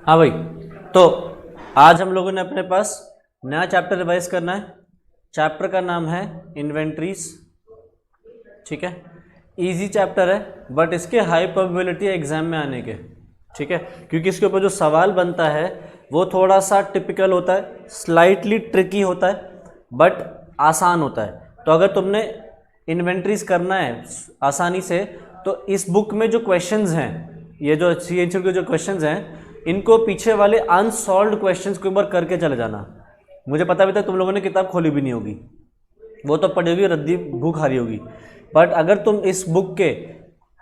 हाँ भाई, तो आज हम लोगों ने अपने पास नया चैप्टर रिवाइज करना है। चैप्टर का नाम है इन्वेंट्रीज। ठीक है, इजी चैप्टर है बट इसके हाई प्रोबेबिलिटी है एग्जाम में आने के। ठीक है, क्योंकि इसके ऊपर जो सवाल बनता है वो थोड़ा सा टिपिकल होता है, स्लाइटली ट्रिकी होता है बट आसान होता है। तो अगर तुमने इन्वेंट्रीज करना है आसानी से तो इस बुक में जो क्वेश्चंस हैं, ये जो CH के जो क्वेश्चंस हैं, इनको पीछे वाले अनसॉल्व्ड क्वेश्चंस को एक बार करके चले जाना। मुझे पता भी था तुम लोगों ने किताब खोली भी नहीं होगी, वो तो पढ़ी होगी, रद्दी भूख हारी होगी। बट अगर तुम इस बुक के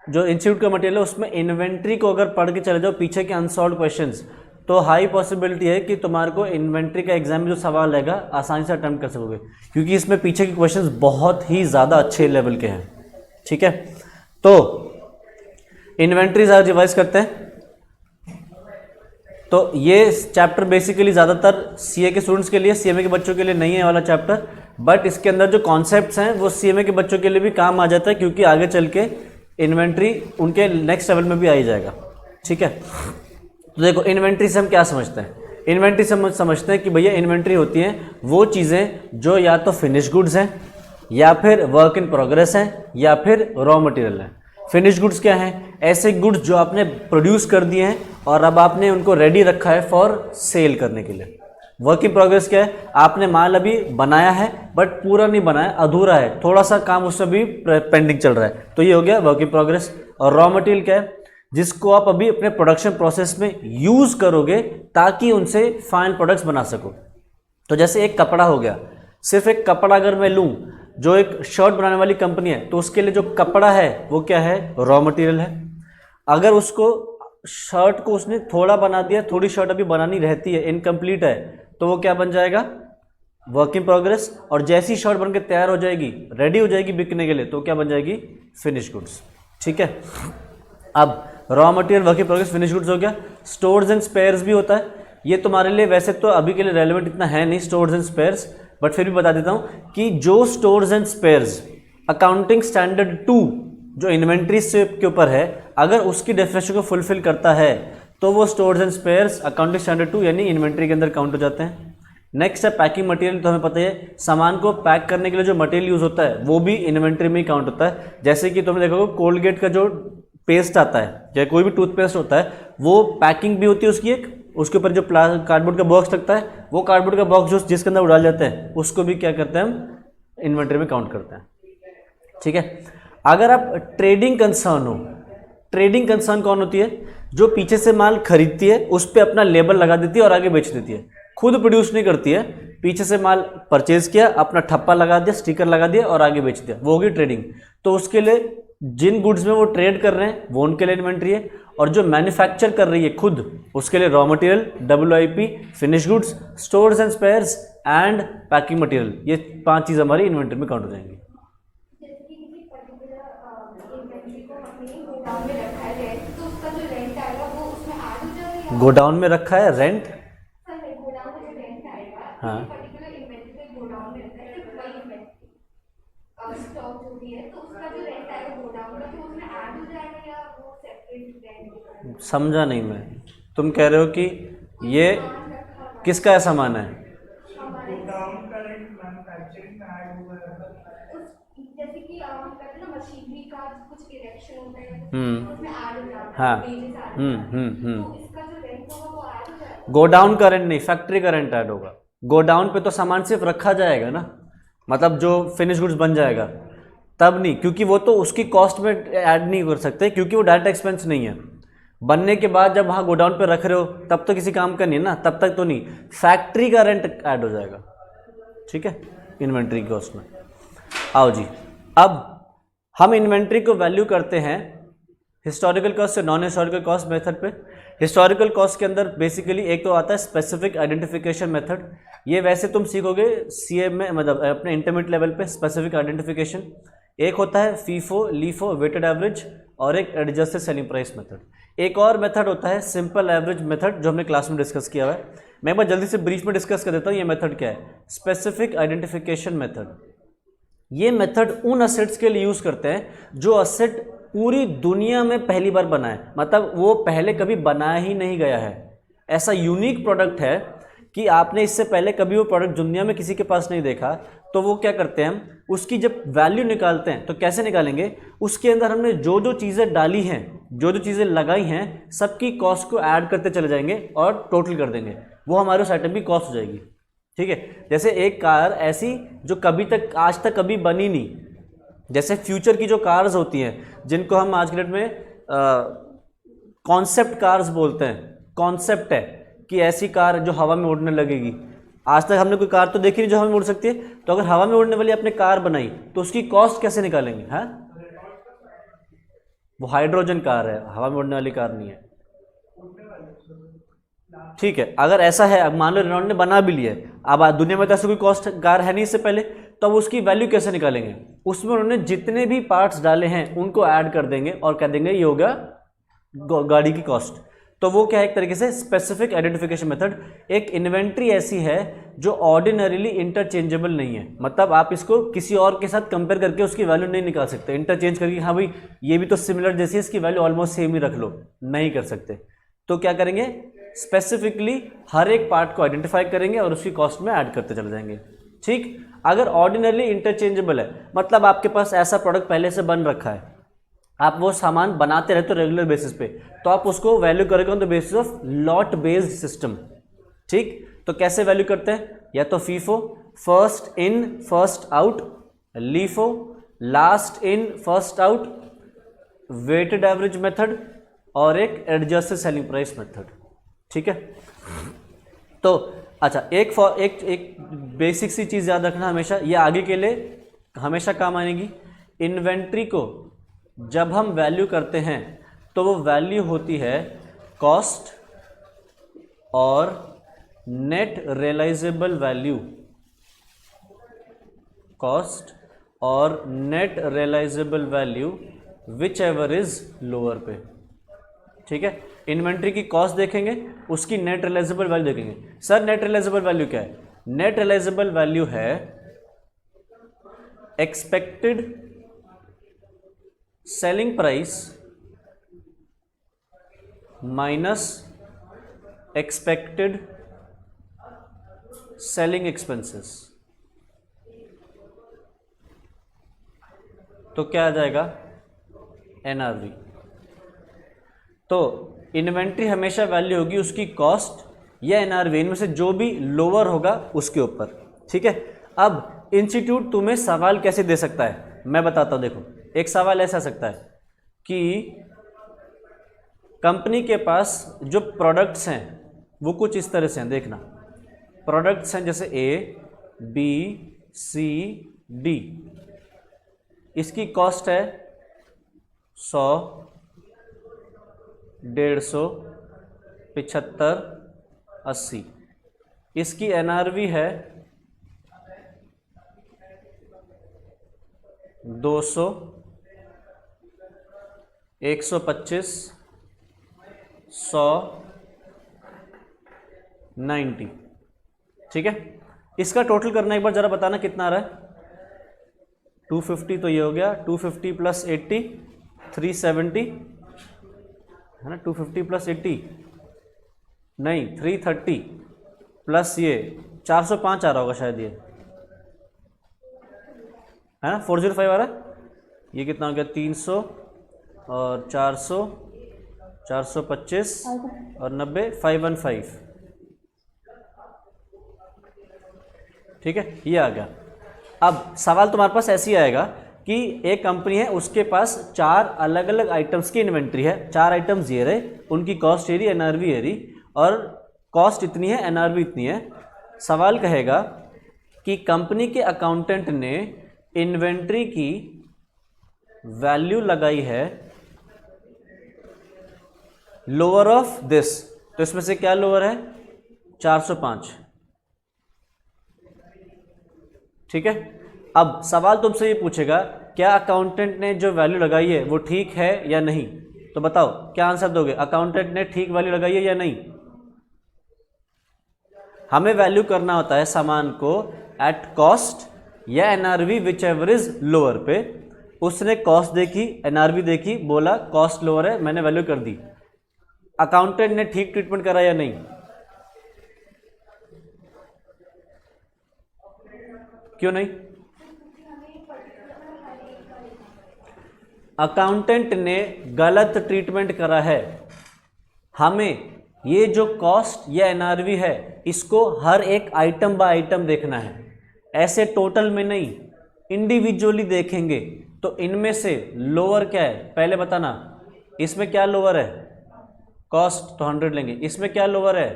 जो इंस्टीट्यूट का मटेरियल है उसमें इन्वेंट्री को अगर पढ़ के चले जाओ, पीछे के अनसॉल्व्ड क्वेश्चंस, तो हाई पॉसिबिलिटी है कि तुम्हारे को इन्वेंट्री का एग्जाम में जो सवाल रहेगा आसानी से अटेम्प्ट कर सकोगे, क्योंकि इसमें पीछे के क्वेश्चंस बहुत ही ज़्यादा अच्छे लेवल के हैं। ठीक है, तो इन्वेंट्रीज आज रिवाइज करते हैं। तो ये चैप्टर बेसिकली ज़्यादातर CA के स्टूडेंट्स के लिए, CMA के बच्चों के लिए नहीं है वाला चैप्टर, बट इसके अंदर जो कॉन्सेप्ट्स हैं वो CMA के बच्चों के लिए भी काम आ जाता है, क्योंकि आगे चल के इन्वेंट्री उनके नेक्स्ट लेवल में भी आ ही जाएगा। ठीक है, तो देखो इन्वेंट्री से हम क्या समझते हैं। इन्वेंट्री से हम समझते हैं कि भैया इन्वेंट्री होती है वो चीज़ें जो या तो फिनिश गुड्स हैं, या फिर वर्क इन प्रोग्रेस हैं, या फिर रॉ मटेरियल हैं। फिनिश गुड्स क्या हैं? ऐसे गुड्स जो आपने प्रोड्यूस कर दिए हैं और अब आपने उनको रेडी रखा है फॉर सेल करने के लिए। वर्क इन प्रोग्रेस क्या है? आपने माल अभी बनाया है बट पूरा नहीं बनाया, अधूरा है, थोड़ा सा काम उसमें भी पेंडिंग चल रहा है, तो ये हो गया वर्क इन प्रोग्रेस। और रॉ मटेरियल क्या है? जिसको आप अभी अपने प्रोडक्शन प्रोसेस में यूज़ करोगे ताकि उनसे फाइनल प्रोडक्ट्स बना सको। तो जैसे एक कपड़ा हो गया, सिर्फ एक कपड़ा अगर मैं लूँ, जो एक शर्ट बनाने वाली कंपनी है, तो उसके लिए जो कपड़ा है वो क्या है? रॉ मटेरियल है। अगर उसको शर्ट को उसने थोड़ा बना दिया, थोड़ी शर्ट अभी बनानी रहती है, इनकम्प्लीट है, तो वो क्या बन जाएगा? Work in progress. और जैसी शर्ट बनकर तैयार हो जाएगी, रेडी हो जाएगी बिकने के लिए, तो क्या बन जाएगी? Finish goods. ठीक है, अब raw material, work in progress, finish goods हो गया। स्टोर्स एंड स्पेयर्स भी होता है। ये तुम्हारे लिए वैसे तो अभी के लिए रेलेवेंट इतना है नहीं स्टोर्स एंड स्पेयर्स, बट फिर भी बता देता हूं कि जो stores and spheres accounting standard 2 जो इन्वेंट्री से के ऊपर है, अगर उसकी डेफिनेशन को फुलफिल करता है तो वो stores and spheres accounting standard 2 यानी इन्वेंट्री के अंदर काउंट हो जाते हैं। नेक्स्ट है पैकिंग मटेरियल। तो हमें पता है सामान को पैक करने के लिए जो मटेरियल यूज होता है वो भी इन्वेंट्री में ही काउंट होता है। जैसे कि तुमने देखोगे कोलगेट का जो पेस्ट आता है या कोई भी टूथपेस्ट होता है, वो पैकिंग भी होती है उसकी एक, उसके ऊपर जो कार्डबोर्ड का बॉक्स लगता है, वो कार्डबोर्ड का बॉक्स जो जिसके अंदर डाल जाता है उसको भी क्या करते हैं हम? इन्वेंट्री में काउंट करते हैं। ठीक है, अगर आप ट्रेडिंग कंसर्न हो, ट्रेडिंग कंसर्न कौन होती है? जो पीछे से माल खरीदती है, उस पर अपना लेबल लगा देती है और आगे बेच देती है, खुद प्रोड्यूस नहीं करती है। पीछे से माल परचेज किया, अपना ठप्पा लगा दिया, स्टिकर लगा दिया और आगे बेच दिया, वो होगी ट्रेडिंग। तो उसके लिए जिन गुड्स में वो ट्रेड कर रहे हैं वो उनके लिए इन्वेंट्री है, और जो मैन्युफैक्चर कर रही है खुद, उसके लिए raw material, WIP, finish goods, stores and spheres and packing material, ये 5 चीज़ हमारी इन्वेंट्री में काउंट हो जाएंगी। गोडाउन में रखा है रेंट, हाँ, समझा नहीं मैं। तुम कह रहे हो कि ये किसका सामान है? हाँ, गोडाउन का रेंट नहीं, फैक्ट्री का रेंट ऐड होगा। गोडाउन पे तो सामान सिर्फ रखा जाएगा ना, मतलब जो फिनिश गुड्स बन जाएगा तब नहीं, क्योंकि वो तो उसकी कॉस्ट में ऐड नहीं कर सकते, क्योंकि वो डायरेक्ट एक्सपेंस नहीं है। बनने के बाद जब वहाँ गोडाउन पे रख रहे हो तब तो किसी काम का नहीं है ना, तब तक तो नहीं। फैक्ट्री का रेंट ऐड हो जाएगा। ठीक है, इन्वेंट्री कॉस्ट में। आओ जी, अब हम इन्वेंट्री को वैल्यू करते हैं हिस्टोरिकल कॉस्ट से नॉन हिस्टोरिकल कॉस्ट मेथड पे। हिस्टोरिकल कॉस्ट के अंदर बेसिकली एक तो आता है स्पेसिफिक आइडेंटिफिकेशन मेथड। ये वैसे तुम सीखोगे CA में, मतलब अपने इंटरमीडिएट लेवल पे स्पेसिफिक आइडेंटिफिकेशन। एक होता है फीफो लीफो वेटेड एवरेज, और एक एडजस्टेड सेलिंग प्राइस मेथड। एक और मेथड होता है सिंपल एवरेज मेथड, जो हमने क्लास में डिस्कस किया हुआ है। मैं एक बार जल्दी से ब्रीफ में डिस्कस कर देता हूँ ये मेथड क्या है। स्पेसिफिक आइडेंटिफिकेशन मेथड, ये मेथड उन असेट्स के लिए यूज़ करते हैं जो असेट पूरी दुनिया में पहली बार बना है, मतलब वो पहले कभी बनाया ही नहीं गया है। ऐसा यूनिक प्रोडक्ट है कि आपने इससे पहले कभी वो प्रोडक्ट दुनिया में किसी के पास नहीं देखा, तो वो क्या करते हैं, हम उसकी जब वैल्यू निकालते हैं तो कैसे निकालेंगे, उसके अंदर हमने जो जो चीज़ें डाली हैं, जो जो चीज़ें लगाई हैं, सबकी कॉस्ट को ऐड करते चले जाएंगे और टोटल कर देंगे, वो हमारे उस आइटम की कॉस्ट हो जाएगी। ठीक है, जैसे एक कार ऐसी जो कभी तक आज तक कभी बनी नहीं, जैसे फ्यूचर की जो कार्स होती हैं जिनको हम आज के डेट में कॉन्सेप्ट कार्स बोलते हैं, कॉन्सेप्ट है कि ऐसी कार जो हवा में उड़ने लगेगी। आज तक हमने कोई कार तो देखी नहीं जो हवा में उड़ सकती है, तो अगर हवा में उड़ने वाली आपने कार बनाई तो उसकी कॉस्ट कैसे निकालेंगे? हाँ, वो हाइड्रोजन कार है, हवा में उड़ने वाली कार नहीं है। ठीक है, अगर ऐसा है, अब मान लो रेनॉल्ट ने बना भी लिया है, अब दुनिया में तो ऐसा कोई कॉस्ट कार है नहीं इससे पहले, तो अब उसकी वैल्यू कैसे निकालेंगे? उसमें उन्होंने जितने भी पार्ट्स डाले हैं उनको ऐड कर देंगे और कह देंगे ये होगा गाड़ी की कॉस्ट। तो वो क्या है, एक तरीके से स्पेसिफिक आइडेंटिफिकेशन मेथड। एक इन्वेंट्री ऐसी है जो ऑर्डिनरीली इंटरचेंजेबल नहीं है, मतलब आप इसको किसी और के साथ कंपेयर करके उसकी वैल्यू नहीं निकाल सकते, इंटरचेंज करके हाँ भाई ये भी तो सिमिलर जैसी है, इसकी वैल्यू ऑलमोस्ट सेम ही रख लो, नहीं कर सकते। तो क्या करेंगे, स्पेसिफिकली हर एक पार्ट को आइडेंटिफाई करेंगे और उसकी कॉस्ट में ऐड करते चले जाएंगे। ठीक, अगर ऑर्डिनरली इंटरचेंजेबल है, मतलब आपके पास ऐसा प्रोडक्ट पहले से बन रखा है, आप वो सामान बनाते रहते हो रेगुलर बेसिस पे, तो आप उसको वैल्यू करेंगे on the basis of lot based system. ठीक, तो कैसे वैल्यू करते हैं, या तो FIFO, first in first out, LIFO, last in first out, weighted average method, और एक एडजस्टेड सेलिंग प्राइस मेथड। ठीक है, तो अच्छा, एक बेसिक सी चीज याद रखना हमेशा, ये आगे के लिए हमेशा काम आएगी। इन्वेंट्री को जब हम वैल्यू करते हैं तो वो वैल्यू होती है कॉस्ट और नेट रियलाइजेबल वैल्यू, कॉस्ट और net realisable value whichever is lower पे। ठीक है, इन्वेंट्री की कॉस्ट देखेंगे, उसकी नेट रियलाइजेबल वैल्यू देखेंगे। सर नेट रियलाइजेबल वैल्यू क्या है? नेट रियलाइजेबल वैल्यू है expected selling price minus expected selling expenses. तो क्या आ जाएगा? एनआरवी। तो इन्वेंट्री हमेशा वैल्यू होगी उसकी कॉस्ट या एनआरवी, इनमें से जो भी लोअर होगा उसके ऊपर। ठीक है, अब इंस्टीट्यूट तुम्हें सवाल कैसे दे सकता है मैं बताता हूं। देखो, एक सवाल ऐसा आ सकता है कि कंपनी के पास जो प्रोडक्ट्स हैं वो कुछ इस तरह से हैं, देखना प्रोडक्ट्स हैं जैसे ए, बी, सी, डी, इसकी कॉस्ट है 100, 150, 75, 80, इसकी एनआरवी है 200, 125, 100, 90। ठीक है, इसका टोटल करना एक बार जरा बताना कितना आ रहा है? 250 तो ये हो गया, 250 प्लस 80 370 है ना, 250 प्लस 80 नहीं 330 प्लस ये 405 आ रहा होगा शायद, ये है ना, 405 आ रहा है। ये कितना हो गया? 300 और 400, 425 और 90, 515। ठीक है, ये आ गया। अब सवाल तुम्हारे पास ऐसे ही आएगा कि एक कंपनी है, उसके पास 4 अलग अलग आइटम्स की इन्वेंट्री है, 4 आइटम्स ये रहे, उनकी कॉस्ट ये रही, एनआरवी ये रही, और कॉस्ट इतनी है, एनआरवी इतनी है। सवाल कहेगा कि कंपनी के अकाउंटेंट ने इन्वेंट्री की वैल्यू लगाई है लोअर ऑफ दिस, तो इसमें से क्या लोअर है? 405। ठीक है, अब सवाल तुमसे ये पूछेगा क्या अकाउंटेंट ने जो वैल्यू लगाई है वो ठीक है या नहीं, तो बताओ क्या आंसर दोगे? अकाउंटेंट ने ठीक वैल्यू लगाई है या नहीं? हमें वैल्यू करना होता है सामान को एट कॉस्ट या NRV which ever is lower पे। उसने कॉस्ट देखी, एनआरवी देखी, बोला कॉस्ट लोअर है, मैंने वैल्यू कर दी। अकाउंटेंट ने ठीक ट्रीटमेंट करा या नहीं? क्यों नहीं? अकाउंटेंट ने गलत ट्रीटमेंट करा है। हमें ये जो कॉस्ट या एनआरवी है इसको हर एक आइटम बाय आइटम देखना है, ऐसे टोटल में नहीं, इंडिविजुअली देखेंगे। तो इनमें से लोअर क्या है पहले बताना। इसमें क्या लोअर है? कॉस्ट, तो 100 लेंगे। इसमें क्या लोअर है?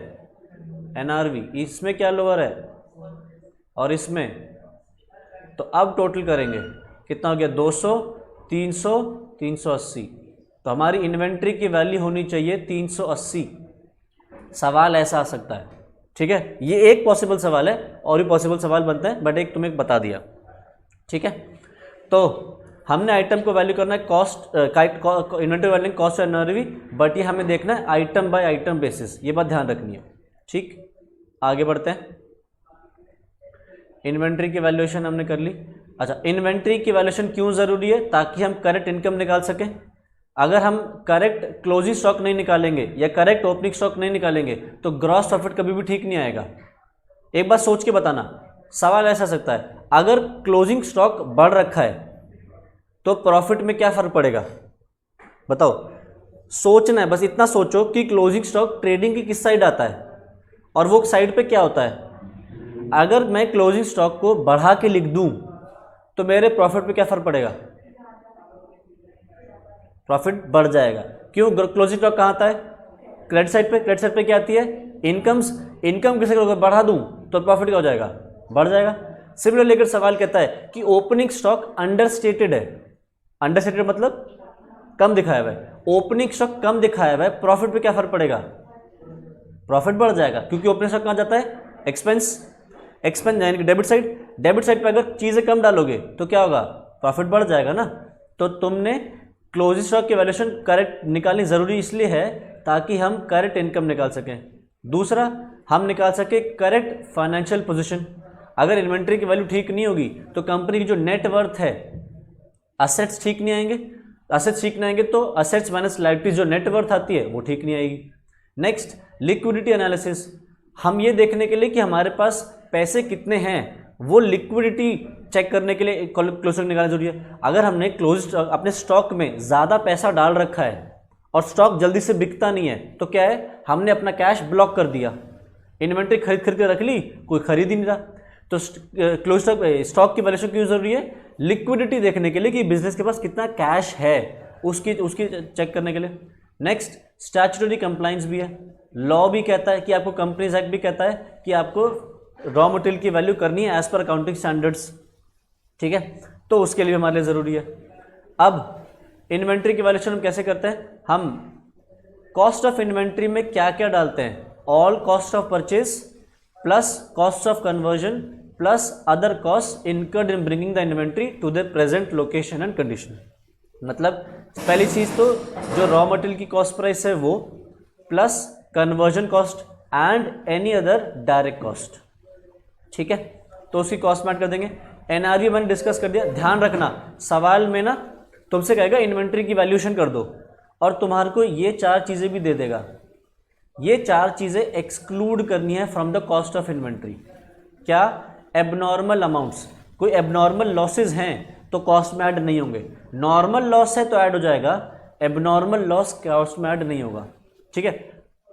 एनआरवी। इसमें क्या लोअर है? और इसमें। तो अब टोटल करेंगे, कितना हो गया? 200, 300, 380। तो हमारी इन्वेंट्री की वैल्यू होनी चाहिए 380। सवाल ऐसा आ सकता है, ठीक है। ये एक पॉसिबल सवाल है, और भी पॉसिबल सवाल बनते हैं, बट एक तुम्हें बता दिया, ठीक है। तो हमने आइटम को वैल्यू करना है कॉस्ट, इन्वेंट्री वैल्यू कॉस्ट और एनआरवी, बट ये हमें देखना है आइटम बाय आइटम बेसिस, ये बात ध्यान रखनी है, ठीक। आगे बढ़ते हैं। इन्वेंट्री की वैल्यूएशन हमने कर ली। अच्छा, इन्वेंट्री की वैल्यूएशन क्यों जरूरी है? ताकि हम करेक्ट इनकम निकाल सकें। अगर हम करेक्ट क्लोजिंग स्टॉक नहीं निकालेंगे या करेक्ट ओपनिंग स्टॉक नहीं निकालेंगे तो ग्रॉस प्रॉफिट कभी भी ठीक नहीं आएगा। एक बात सोच के बताना, सवाल ऐसा सकता है, अगर क्लोजिंग स्टॉक बढ़ रखा है तो प्रॉफिट में क्या फर्क पड़ेगा? बताओ, सोचना है, बस इतना सोचो कि क्लोजिंग स्टॉक ट्रेडिंग की किस साइड आता है और वो साइड पे क्या होता है। अगर मैं क्लोजिंग स्टॉक को बढ़ा के लिख दूं तो मेरे प्रॉफिट पे क्या फर्क पड़ेगा? प्रॉफिट बढ़ जाएगा। क्यों? क्लोजिंग स्टॉक कहाँ आता है? क्रेडिट साइड पे। क्रेडिट साइड पे क्या आती है? इनकम्स। इनकम किसे अगर बढ़ा दूं तो प्रॉफिट क्या हो जाएगा? बढ़ जाएगा। सिमिलरली अगर सवाल कहता है कि ओपनिंग स्टॉक अंडरस्टेटेड है, अंडरस्टेटेड मतलब कम दिखाया हुआ है, ओपनिंग स्टॉक कम दिखाया हुआ है, प्रॉफिट पे क्या फर्क पड़ेगा? प्रॉफिट बढ़ जाएगा, क्योंकि ओपनिंग स्टॉक कहाँ जाता है? एक्सपेंस। एक्सपेंस यानी कि डेबिट साइड। डेबिट साइड पे अगर चीजें कम डालोगे तो क्या होगा? प्रॉफिट बढ़ जाएगा ना। तो तुमने क्लोजिंग स्टॉक की वैल्यूएशन करेक्ट निकालनी जरूरी इसलिए है ताकि हम करेक्ट इनकम निकाल सकें। दूसरा, हम निकाल सके करेक्ट फाइनेंशियल पोजीशन। अगर इन्वेंट्री की वैल्यू ठीक नहीं होगी तो कंपनी की जो नेट वर्थ है, असेट्स ठीक नहीं आएंगे। असेट्स ठीक नहीं आएंगे तो असेट्स माइनस लायबिलिटीज जो नेट वर्थ आती है वो ठीक नहीं आएगी। Next, liquidity analysis. हम ये देखने के लिए कि हमारे पास पैसे कितने हैं, वो लिक्विडिटी चेक करने के लिए क्लोज निकालना जरूरी है। अगर हमने क्लोज अपने स्टॉक में ज़्यादा पैसा डाल रखा है और स्टॉक जल्दी से बिकता नहीं है तो क्या है? हमने अपना कैश ब्लॉक कर दिया। इन्वेंट्री खरीद के रख ली, कोई खरीद ही नहीं रहा। तो क्लोज स्टॉक की वैल्यूएशन क्यों जरूरी है? लिक्विडिटी देखने के लिए कि बिजनेस के पास कितना कैश है, उसकी चेक करने के लिए। नेक्स्ट, स्टैट्यूटरी कंप्लायंस भी है। लॉ भी कहता है कि आपको, कंपनीज एक्ट भी कहता है कि आपको रॉ मटेरियल की वैल्यू करनी है एज पर अकाउंटिंग स्टैंडर्ड्स, ठीक है। तो उसके लिए हमारे लिए ज़रूरी है। अब इन्वेंट्री की वैल्यूएशन हम कैसे करते हैं? हम कॉस्ट ऑफ इन्वेंट्री में क्या क्या डालते हैं? All cost of purchase plus cost of conversion plus other cost incurred in bringing the inventory to the present location and condition. मतलब पहली चीज़ तो जो रॉ मटेरियल की कॉस्ट प्राइस है वो, plus conversion cost and any other direct cost, ठीक है। तो उसकी कॉस्ट में ऐड कर देंगे। एनआरवी मैंने डिस्कस कर दिया। ध्यान रखना, सवाल में ना तुमसे कहेगा इन्वेंट्री की वैल्यूएशन कर दो और तुम्हारे को ये 4 चीज़ें भी दे देगा। ये 4 चीज़ें एक्सक्लूड करनी है from the cost of inventory. क्या? एबनॉर्मल अमाउंट्स, कोई एबनॉर्मल लॉसेज हैं तो कॉस्ट में ऐड नहीं होंगे। नॉर्मल लॉस है तो ऐड हो जाएगा, एबनॉर्मल लॉस कॉस्ट में ऐड नहीं होगा, ठीक है।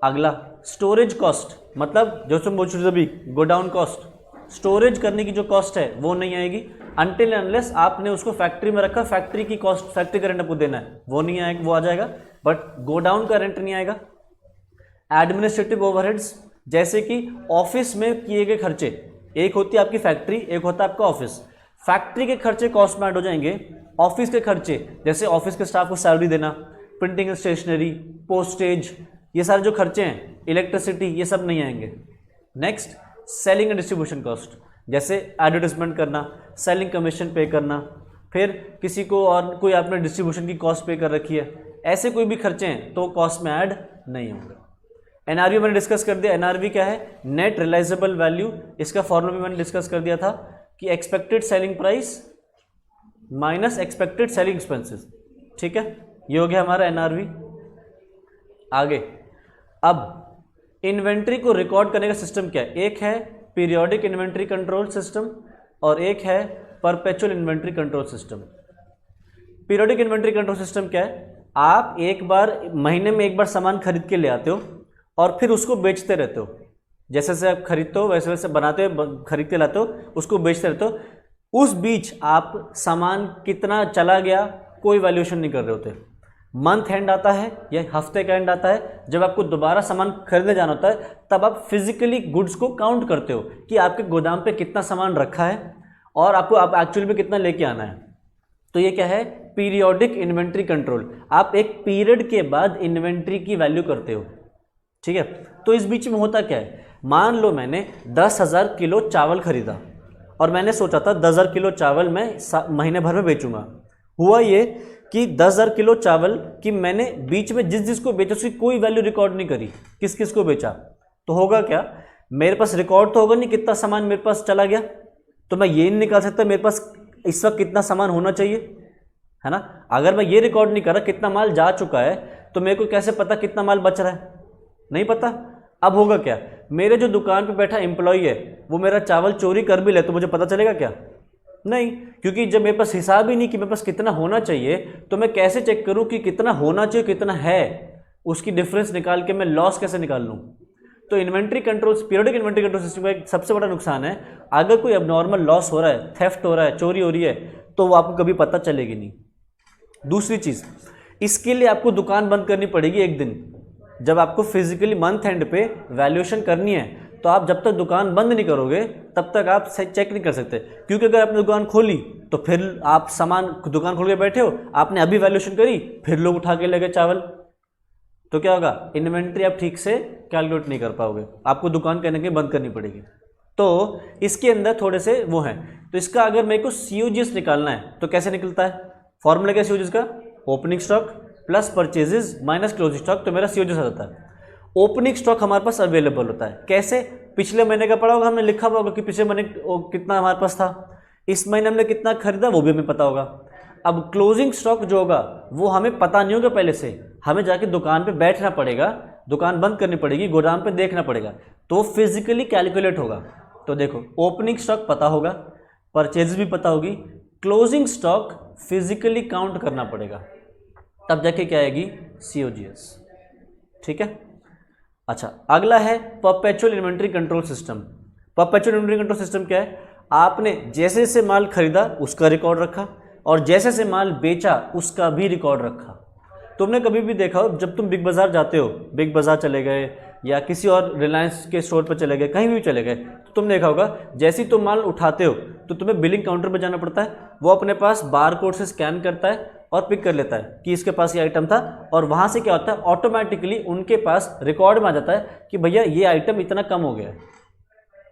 अगला, स्टोरेज कॉस्ट, मतलब जो तुम बोल रहे अभी गोडाउन कॉस्ट, स्टोरेज करने की जो कॉस्ट है वो नहीं आएगी अनटिल अनलेस आपने उसको फैक्ट्री में रखा, फैक्ट्री की कॉस्ट, फैक्ट्री का रेंट आपको देना है, वो नहीं आएगा, वो आ जाएगा, बट गोडाउन का रेंट नहीं आएगा। एडमिनिस्ट्रेटिव ओवरहेड्स, जैसे कि ऑफिस में किए गए खर्चे, एक होती है आपकी फैक्ट्री, एक होता है आपका ऑफिस। फैक्ट्री के खर्चे कॉस्ट में ऐड हो जाएंगे, ऑफिस के खर्चे जैसे ऑफिस के स्टाफ को सैलरी देना, प्रिंटिंग एंड स्टेशनरी, पोस्टेज, ये सारे जो खर्चे हैं, इलेक्ट्रिसिटी, ये सब नहीं आएंगे। Next, selling and distribution cost, जैसे एडवर्टाइजमेंट करना, सेलिंग कमीशन पे करना, फिर किसी को और कोई आपने डिस्ट्रीब्यूशन की कॉस्ट पे कर रखी है, ऐसे कोई भी खर्चे हैं तो कॉस्ट में ऐड नहीं होंगे। एनआरवी मैंने डिस्कस कर दिया। एनआरवी क्या है? Net realisable value. इसका फॉर्मूला भी मैंने डिस्कस कर दिया था कि expected selling price minus expected selling expenses, ठीक है। ये हो गया हमारा एनआरवी। आगे, अब इन्वेंट्री को रिकॉर्ड करने का सिस्टम क्या है? एक है पीरियोडिक इन्वेंट्री कंट्रोल सिस्टम और एक है perpetual inventory control system. Periodic inventory control system क्या है? आप एक बार महीने में एक बार सामान खरीद के ले आते हो और फिर उसको बेचते रहते हो। जैसे जैसे आप खरीदते हो वैसे वैसे बनाते हो, खरीद के लाते हो, उसको बेचते रहते हो। उस बीच आप सामान कितना चला गया कोई वैल्यूएशन नहीं कर रहे होते। मंथ एंड आता है या हफ्ते का एंड आता है, जब आपको दोबारा सामान खरीदने जाना होता है तब आप फिजिकली गुड्स को काउंट करते हो कि आपके गोदाम पे कितना सामान रखा है और आपको आप एक्चुअली में कितना लेके आना है। तो ये क्या है? Periodic inventory control. आप एक पीरियड के बाद इन्वेंट्री की वैल्यू करते हो, ठीक है। तो इस बीच में होता क्या है? मान लो मैंने 10,000 किलो चावल खरीदा और मैंने सोचा था 10,000 किलो चावल मैं महीने भर में बेचूंगा। हुआ ये कि 10,000 किलो चावल की मैंने बीच में जिस जिसको बेचा उसकी कोई वैल्यू रिकॉर्ड नहीं करी, किस किस को बेचा। तो होगा क्या? मेरे पास रिकॉर्ड तो होगा नहीं कितना सामान मेरे पास चला गया, तो मैं ये नहीं निकाल सकता मेरे पास इस वक्त कितना सामान होना चाहिए, है ना। अगर मैं ये रिकॉर्ड नहीं कर रहा कितना माल जा चुका है तो मेरे को कैसे पता कितना माल बच रहा है? नहीं पता। अब होगा क्या? मेरे जो दुकान पे बैठा एम्प्लॉय है वो मेरा चावल चोरी कर भी ले तो मुझे पता चलेगा क्या? नहीं, क्योंकि जब मेरे पास हिसाब ही नहीं कि मेरे पास कितना होना चाहिए तो मैं कैसे चेक करूं कि कितना होना चाहिए कितना है? उसकी डिफरेंस निकाल के मैं लॉस कैसे निकाल लूं? तो inventory control, periodic inventory control system का एक सबसे बड़ा नुकसान है, अगर कोई अबनॉर्मल लॉस हो रहा है, थेफ्ट हो रहा है, चोरी हो रही है, तो वो आपको कभी पता चलेगी नहीं। दूसरी चीज, इसके लिए आपको दुकान बंद करनी पड़ेगी एक दिन। जब आपको फिजिकली मंथ एंड पे वैल्यूएशन करनी है तो आप जब तक दुकान बंद नहीं करोगे तब तक आप चेक नहीं कर सकते, क्योंकि अगर आपने दुकान खोली तो फिर आप सामान दुकान खोल के बैठे हो, आपने अभी वैल्यूएशन करी, फिर लोग उठा के ले गए चावल, तो क्या होगा? इन्वेंट्री आप ठीक से कैलकुलेट नहीं कर पाओगे, आपको दुकान कहने के बंद करनी पड़ेगी। तो इसके अंदर थोड़े से वो हैं। तो इसका अगर मेरे को COGS निकालना है तो कैसे निकलता है? फॉर्मूला क्या COGS का? Opening stock plus purchases minus closing stock, तो मेरा COGS आ जाता है। ओपनिंग स्टॉक हमारे पास अवेलेबल होता है कैसे? पिछले महीने का पड़ा होगा, हमने लिखा हुआ होगा कि पिछले महीने कितना हमारे पास था, इस महीने हमने कितना खरीदा वो भी हमें पता होगा। अब क्लोजिंग स्टॉक जो होगा वो हमें पता नहीं होगा पहले से, हमें जाके दुकान पे बैठना पड़ेगा, दुकान बंद करनी पड़ेगी, गोदाम पे देखना पड़ेगा, तो फिजिकली कैलकुलेट होगा। तो देखो, ओपनिंग स्टॉक पता होगा, परचेज भी पता होगी, क्लोजिंग स्टॉक फिजिकली काउंट करना पड़ेगा, तब जाके क्या आएगी? COGS। ठीक है। अच्छा, अगला है perpetual inventory control system. Perpetual inventory control system क्या है? आपने जैसे जैसे माल खरीदा उसका रिकॉर्ड रखा और जैसे जैसे माल बेचा उसका भी रिकॉर्ड रखा। तुमने कभी भी देखा हो, जब तुम बिग बाजार जाते हो, बिग बाजार चले गए या किसी और रिलायंस के स्टोर पर चले गए, कहीं भी चले गए, तो तुमने देखा होगा जैसे ही तुम माल उठाते हो तो तुम्हें बिलिंग काउंटर पर जाना पड़ता है, वो अपने पास बार कोड से स्कैन करता है और पिक कर लेता है कि इसके पास ये आइटम था, और वहाँ से क्या होता है? ऑटोमेटिकली उनके पास रिकॉर्ड में आ जाता है कि भैया ये आइटम इतना कम हो गया है।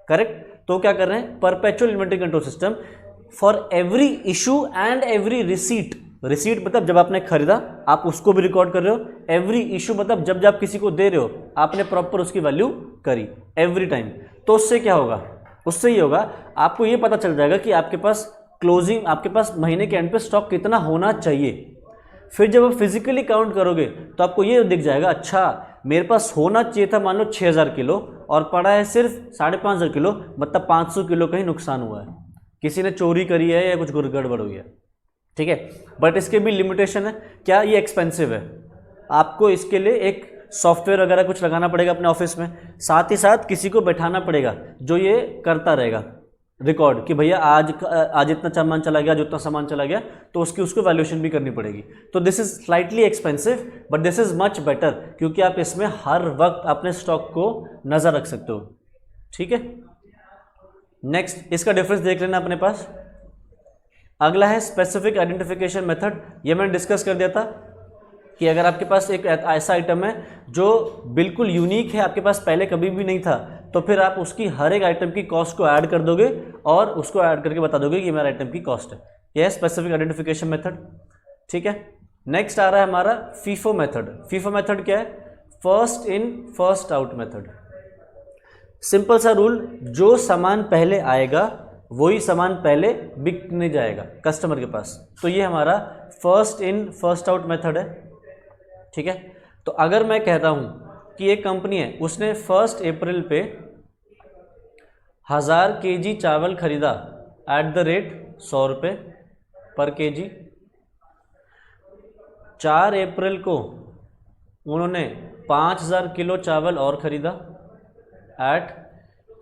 करेक्ट? तो क्या कर रहे हैं? Perpetual inventory control system for every issue and every receipt. Receipt मतलब जब आपने खरीदा आप उसको भी रिकॉर्ड कर रहे हो, एवरी इशू मतलब जब जब किसी को दे रहे हो आपने प्रॉपर उसकी वैल्यू करी एवरी टाइम। तो उससे क्या होगा? उससे ये होगा, आपको ये पता चल जाएगा कि आपके पास क्लोजिंग, आपके पास महीने के एंड पे स्टॉक कितना होना चाहिए। फिर जब आप फिजिकली काउंट करोगे तो आपको ये दिख जाएगा, अच्छा मेरे पास होना चाहिए था मान लो 6,000 किलो और पड़ा है सिर्फ 5,500 किलो, मतलब 500 किलो का ही नुकसान हुआ है, किसी ने चोरी करी है या कुछ गड़बड़ हुई है। ठीक है, बट इसके भी लिमिटेशन है। क्या? ये एक्सपेंसिव है, आपको इसके लिए एक सॉफ्टवेयर वगैरह कुछ लगाना पड़ेगा अपने ऑफिस में, साथ ही साथ किसी को बैठाना पड़ेगा जो ये करता रहेगा रिकॉर्ड कि भैया आज इतना सामान चला गया, आज उतना सामान चला गया, तो उसको वैल्यूएशन भी करनी पड़ेगी। तो this is slightly expensive but this is much better, क्योंकि आप इसमें हर वक्त अपने स्टॉक को नजर रख सकते हो। ठीक है, नेक्स्ट इसका डिफरेंस देख लेना अपने पास। अगला है स्पेसिफिक आइडेंटिफिकेशन मेथड। ये मैंने डिस्कस कर दिया था कि अगर आपके पास एक ऐसा आइटम है जो बिल्कुल यूनिक है, आपके पास पहले कभी भी नहीं था, तो फिर आप उसकी हर एक आइटम की कॉस्ट को ऐड कर दोगे और उसको ऐड करके बता दोगे कि ये मेरा आइटम की कॉस्ट है। यह है स्पेसिफिक आइडेंटिफिकेशन मेथड। ठीक है, नेक्स्ट आ रहा है हमारा फीफो मेथड। फीफो मेथड क्या है? First in first out method. Simple सा रूल, जो सामान पहले आएगा वही सामान पहले बिकने जाएगा कस्टमर के पास। तो ये हमारा first in first out method है। ठीक है, तो अगर मैं कहता हूं कि एक कंपनी है, उसने 1 अप्रैल पे 1000 kg चावल खरीदा एट द रेट 100 रुपये पर केजी। 4 अप्रैल को उन्होंने 5000 किलो चावल और ख़रीदा एट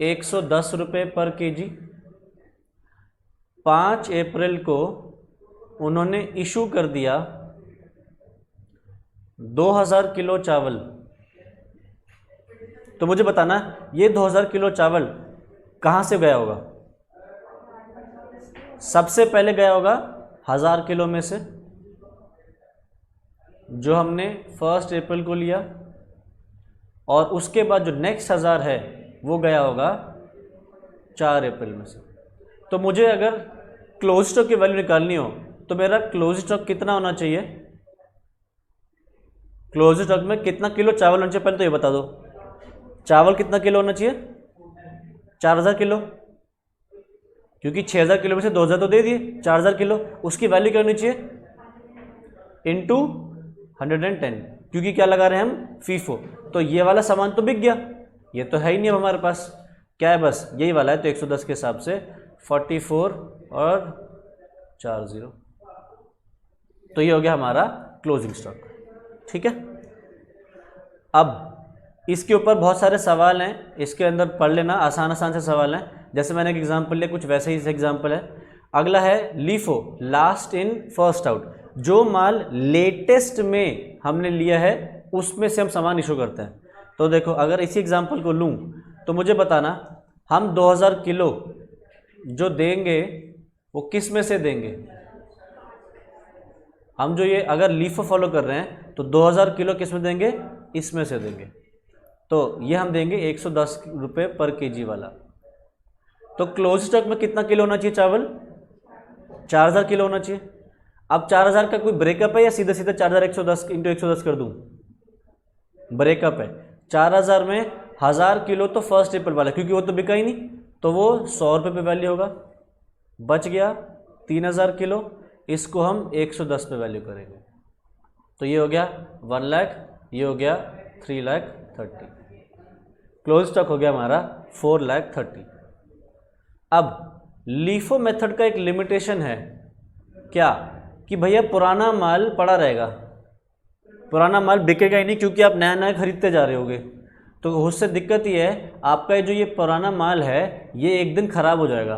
110 रुपये पर केजी। 5 अप्रैल को उन्होंने इशू कर दिया 2000 किलो चावल। तो मुझे बताना ये 2000 किलो चावल कहाँ से गया होगा? सबसे पहले गया होगा 1000 किलो में से, जो हमने 1 अप्रैल को लिया, और उसके बाद जो नेक्स्ट 1000 है वो गया होगा 4 अप्रैल में से। तो मुझे अगर क्लोज स्टॉक की वैल्यू निकालनी हो तो मेरा क्लोज स्टॉक कितना होना चाहिए? क्लोज स्टॉक में कितना किलो चावल होना चाहिए पहले तो ये बता दो। चावल कितना किलो होना चाहिए? 4000 किलो, क्योंकि 6000 किलो में से 2000 तो दे दिए, 4000 किलो। उसकी वैल्यू क्या होनी चाहिए? इंटू 110, क्योंकि क्या लगा रहे हैं हम? फीफो। तो ये वाला सामान तो बिक गया, ये तो है ही नहीं अब हमारे पास, क्या है बस यही वाला है। तो 110 के हिसाब से 44 और 40, तो ये हो गया हमारा क्लोजिंग स्टॉक। ठीक है, अब इसके ऊपर बहुत सारे सवाल हैं, इसके अंदर पढ़ लेना, आसान आसान से सवाल हैं। जैसे मैंने एक एग्जाम्पल लिया, कुछ वैसे ही एग्जाम्पल है। अगला है LIFO, last in first out. जो माल लेटेस्ट में हमने लिया है उसमें से हम सामान इशू करते हैं। तो देखो, अगर इसी एग्जाम्पल को लूँ तो मुझे बताना हम 2000 किलो जो देंगे वो किस में से देंगे? हम जो ये अगर लीफो फॉलो कर रहे हैं तो 2000 किलो किस में देंगे? इसमें से देंगे। तो ये हम देंगे 110 रुपये पर केजी वाला। तो क्लोज स्टॉक में कितना किलो होना चाहिए चावल? 4000 किलो होना चाहिए। अब 4000 का कोई ब्रेकअप है या सीधा सीधा 4110 इंटू 110 कर दूं? ब्रेकअप है। 4000 में 1000 किलो तो फर्स्ट अप्रैल वाला, क्योंकि वो तो बिका ही नहीं, तो वो 100 रुपये पे वैल्यू होगा। बच गया 3000 किलो, इसको हम 110 पे वैल्यू करेंगे। तो ये हो गया 1 लाख, ये हो गया 3,30,000। क्लोज स्टॉक हो गया हमारा 4,30,000। अब लीफो मेथड का एक लिमिटेशन है, क्या? कि भैया पुराना माल पड़ा रहेगा, पुराना माल बिकेगा ही नहीं, क्योंकि आप नया नया खरीदते जा रहे होगे। तो उससे दिक्कत ये है, आपका जो ये पुराना माल है ये एक दिन खराब हो जाएगा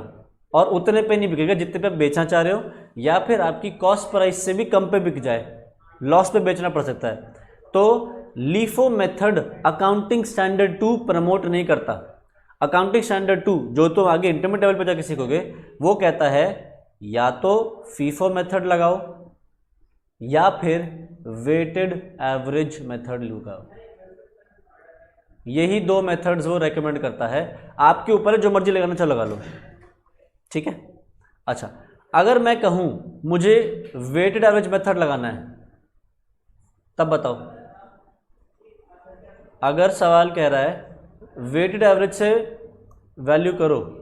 और उतने पे नहीं बिकेगा जितने पे आप बेचना चाह रहे हो, या फिर आपकी कॉस्ट प्राइस से भी कम पे बिक जाए, लॉस पे बेचना पड़ सकता है। तो LIFO method accounting standard 2 promote नहीं करता। अकाउंटिंग स्टैंडर्ड 2 जो तुम आगे इंटरमीडिएट लेवल पे जाके सीखोगे, वो कहता है या तो फीफो मेथड लगाओ या फिर वेटेड एवरेज मेथड लगाओ। यही 2 मेथड्स वो रेकमेंड करता है। आपके ऊपर है, जो मर्जी लगाना चाहो लगा लो। ठीक है, अच्छा, अगर मैं कहूं मुझे वेटेड एवरेज मेथड लगाना है, तब बताओ। अगर सवाल कह रहा है वेटेड एवरेज से वैल्यू करो,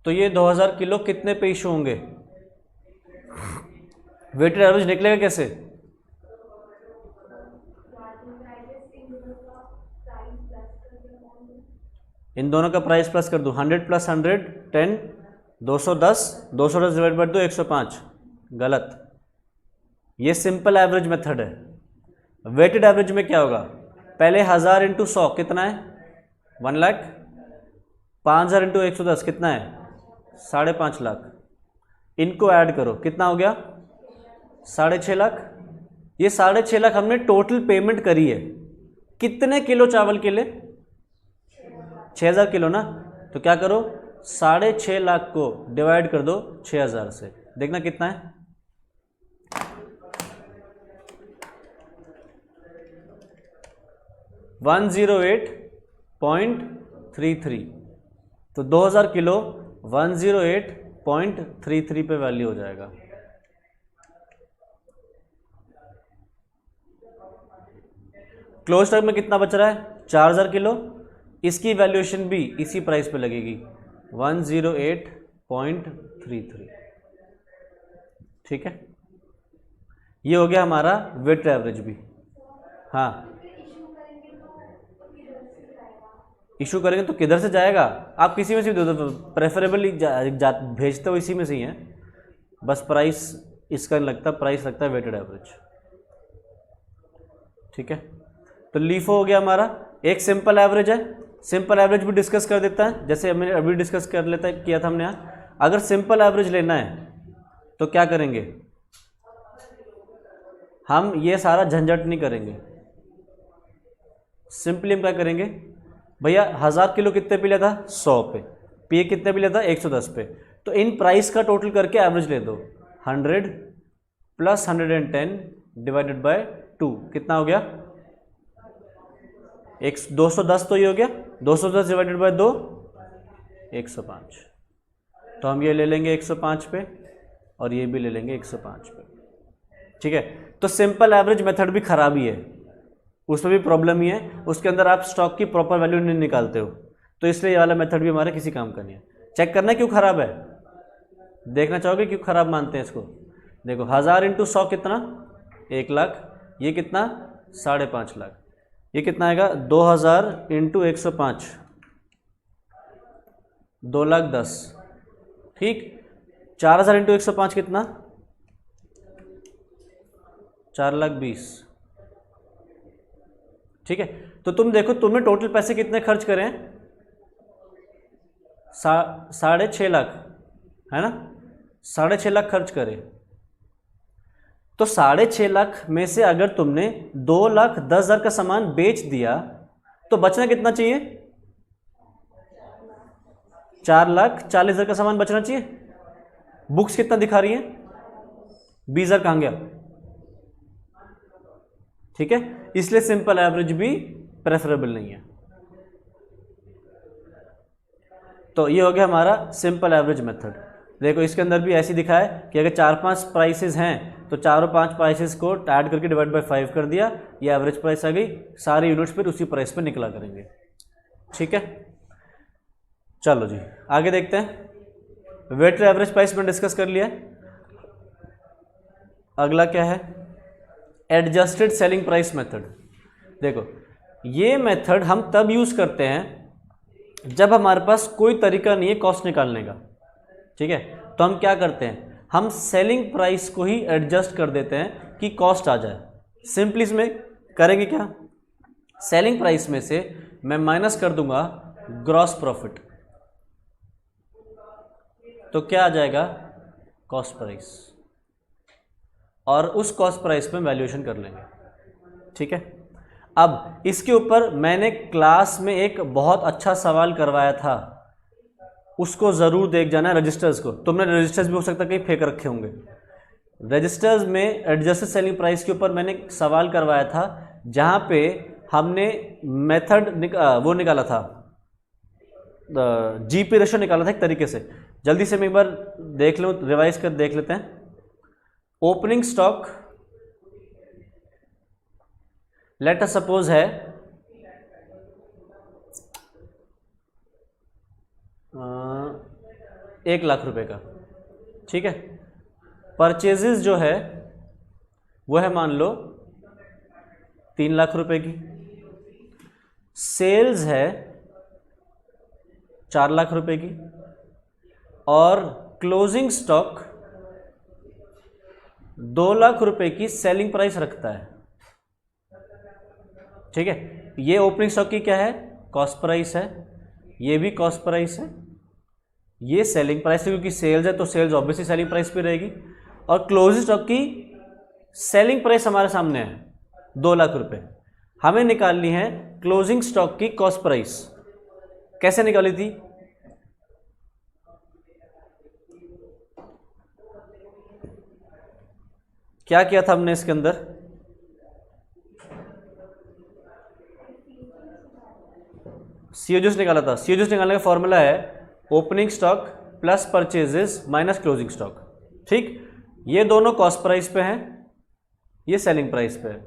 तो ये 2000 किलो कितने पे इशू होंगे? वेटेड एवरेज निकलेगा कैसे? इन दोनों का प्राइस प्लस कर दूं, 100 + 100 10, 210, 210 डिवाइड बाय 2 105। गलत, ये सिंपल एवरेज मेथड है। वेटेड एवरेज में क्या होगा? पहले 1000 इंटू 100 कितना है? 1 लाख। 5000 इंटू 110 कितना है? 5.5 लाख। इनको ऐड करो, कितना हो गया? 6.5 लाख। ये 6.5 लाख हमने टोटल पेमेंट करी है कितने किलो चावल के लिए? 6000 किलो ना। तो क्या करो, 6.5 लाख को डिवाइड कर दो 6000 से, देखना कितना है। $108.33। तो 2000 किलो 108.33 पे वैल्यू हो जाएगा। क्लोज स्टॉक में कितना बच रहा है? 4000 किलो। इसकी वैल्यूएशन भी इसी प्राइस पे लगेगी, 108.33। ठीक है, ये हो गया हमारा वेटेड एवरेज भी। हाँ, इशू करेंगे तो किधर से जाएगा? आप किसी में से भी दे दो, प्रेफरेबली भेजते हो इसी में से ही है, बस प्राइस इसका नहीं लगता, प्राइस लगता है वेटेड एवरेज। ठीक है, तो लीफो हो गया हमारा। एक सिंपल एवरेज है, सिंपल एवरेज भी डिस्कस कर देता है, जैसे मैंने अभी डिस्कस कर लेता किया था हमने यहाँ। अगर सिंपल एवरेज लेना है तो क्या करेंगे, हम ये सारा झंझट नहीं करेंगे, सिंपली हम क्या करेंगे, भैया 1000 किलो कितने पे लिया था? 100 पे। पी कितने पे लिया था? 110 पे। तो इन प्राइस का टोटल करके एवरेज ले दो, 100 प्लस 110 डिवाइडेड बाय 2 कितना हो गया? 210 तो ये हो गया, 210 डिवाइडेड बाय 2 105। तो हम ये ले लेंगे 105 पे और ये भी ले लेंगे 105 पे। ठीक है, तो सिंपल एवरेज मेथड भी खराब ही है, उसमें भी प्रॉब्लम ही है, उसके अंदर आप स्टॉक की प्रॉपर वैल्यू नहीं निकालते हो, तो इसलिए ये वाला मेथड भी हमारे किसी काम का नहीं है। चेक करना क्यों खराब है, देखना चाहोगे क्यों खराब मानते हैं इसको? देखो 1000 इंटू 100 कितना? 1 लाख। ये कितना? 5.5 लाख। ये कितना आएगा? 2000 इंटू 105 2,10,000। ठीक, 4000 इंटू 105 कितना? 4,20,000। ठीक है, तो तुम देखो तुमने टोटल पैसे कितने खर्च करे हैं? 6.5 लाख, है ना? 6.5 लाख खर्च करे। तो 6.5 लाख में से अगर तुमने 2,10,000 का सामान बेच दिया तो बचना कितना चाहिए? 4,40,000 का सामान बचना चाहिए। बुक्स कितना दिखा रही है? 20,000 कहां गया? ठीक है, इसलिए सिंपल एवरेज भी प्रेफरेबल नहीं है। तो ये हो गया हमारा सिंपल एवरेज मेथड। देखो इसके अंदर भी ऐसी दिखा है कि अगर 4-5 प्राइसेस हैं तो 4-5 प्राइसेस को ऐड करके डिवाइड बाय 5 कर दिया, ये एवरेज प्राइस आ गई, सारे यूनिट्स फिर उसी प्राइस पे निकला करेंगे। ठीक है, चलो जी आगे देखते हैं। वेटेड एवरेज प्राइस में डिस्कस कर लिया। अगला क्या है? Adjusted selling price method. देखो ये मेथड हम तब यूज करते हैं जब हमारे पास कोई तरीका नहीं है कॉस्ट निकालने का। ठीक है, तो हम क्या करते हैं, हम सेलिंग प्राइस को ही एडजस्ट कर देते हैं कि कॉस्ट आ जाए। सिंपली इसमें करेंगे क्या, सेलिंग प्राइस में से मैं माइनस कर दूंगा ग्रॉस प्रॉफिट, तो क्या आ जाएगा? कॉस्ट प्राइस, और उस कॉस्ट प्राइस पे वैल्यूएशन कर लेंगे। ठीक है, अब इसके ऊपर मैंने क्लास में एक बहुत अच्छा सवाल करवाया था, उसको जरूर देख जाना है। रजिस्टर्स को तुमने रजिस्टर्स भी हो सकता है कहीं फेंक रखे होंगे। रजिस्टर्स में एडजस्टेड सेलिंग प्राइस के ऊपर मैंने सवाल करवाया था जहां पे हमने मेथड वो निकाला था, जीपी रेशो निकाला था एक तरीके से। जल्दी से मैं एक बार देख लूं, रिवाइज कर देख लेते हैं। Opening stock let us suppose है 1 लाख रुपए का। ठीक है, परचेजेस जो है वो है मान लो 3 लाख रुपए की, सेल्स है 4 लाख रुपए की, और क्लोजिंग स्टॉक 2 लाख रुपए की सेलिंग प्राइस रखता है। ठीक है, ये ओपनिंग स्टॉक की क्या है? कॉस्ट प्राइस है, ये भी कॉस्ट प्राइस है, ये सेलिंग प्राइस है क्योंकि सेल्स है तो सेल्स ऑब्वियसली सेलिंग प्राइस पे रहेगी, और क्लोजिंग स्टॉक की सेलिंग प्राइस हमारे सामने है 2 लाख रुपए। हमें निकालनी है क्लोजिंग स्टॉक की कॉस्ट प्राइस। कैसे निकाली थी? क्या किया था हमने इसके अंदर? सीओजीएस निकाला था। सीओजीएस निकालने का फॉर्मूला है opening stock plus purchases minus closing stock. ठीक, ये दोनों कॉस्ट प्राइस पे हैं, ये सेलिंग प्राइस पे है,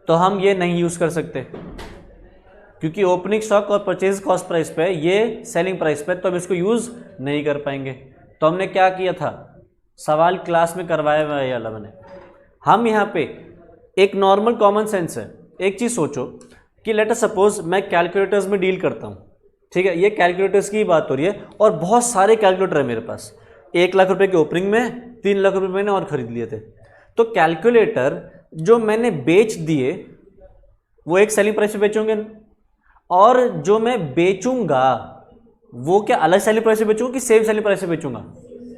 तो हम ये नहीं यूज कर सकते क्योंकि ओपनिंग स्टॉक और परचेज कॉस्ट प्राइस पे, ये सेलिंग प्राइस पे, तो हम इसको यूज नहीं कर पाएंगे। तो हमने क्या किया था, सवाल क्लास में करवाया हुआ है मैंने, हम यहाँ पे एक नॉर्मल कॉमन सेंस है, एक चीज़ सोचो कि लेट अस सपोज मैं कैलकुलेटर्स में डील करता हूँ, ठीक है, ये कैलकुलेटर्स की बात हो रही है और बहुत सारे कैलकुलेटर है मेरे पास। 1 लाख रुपए के ओपनिंग में 3 लाख रुपए मैंने और खरीद लिए थे। तो कैलकुलेटर जो मैंने बेच दिए वो एक सेलिंग प्राइस पे बेचूंगे, और जो मैं बेचूंगा वो क्या अलग सेलिंग प्राइस पे बेचूंगा कि सेम सेलिंग प्राइस पे बेचूंगा?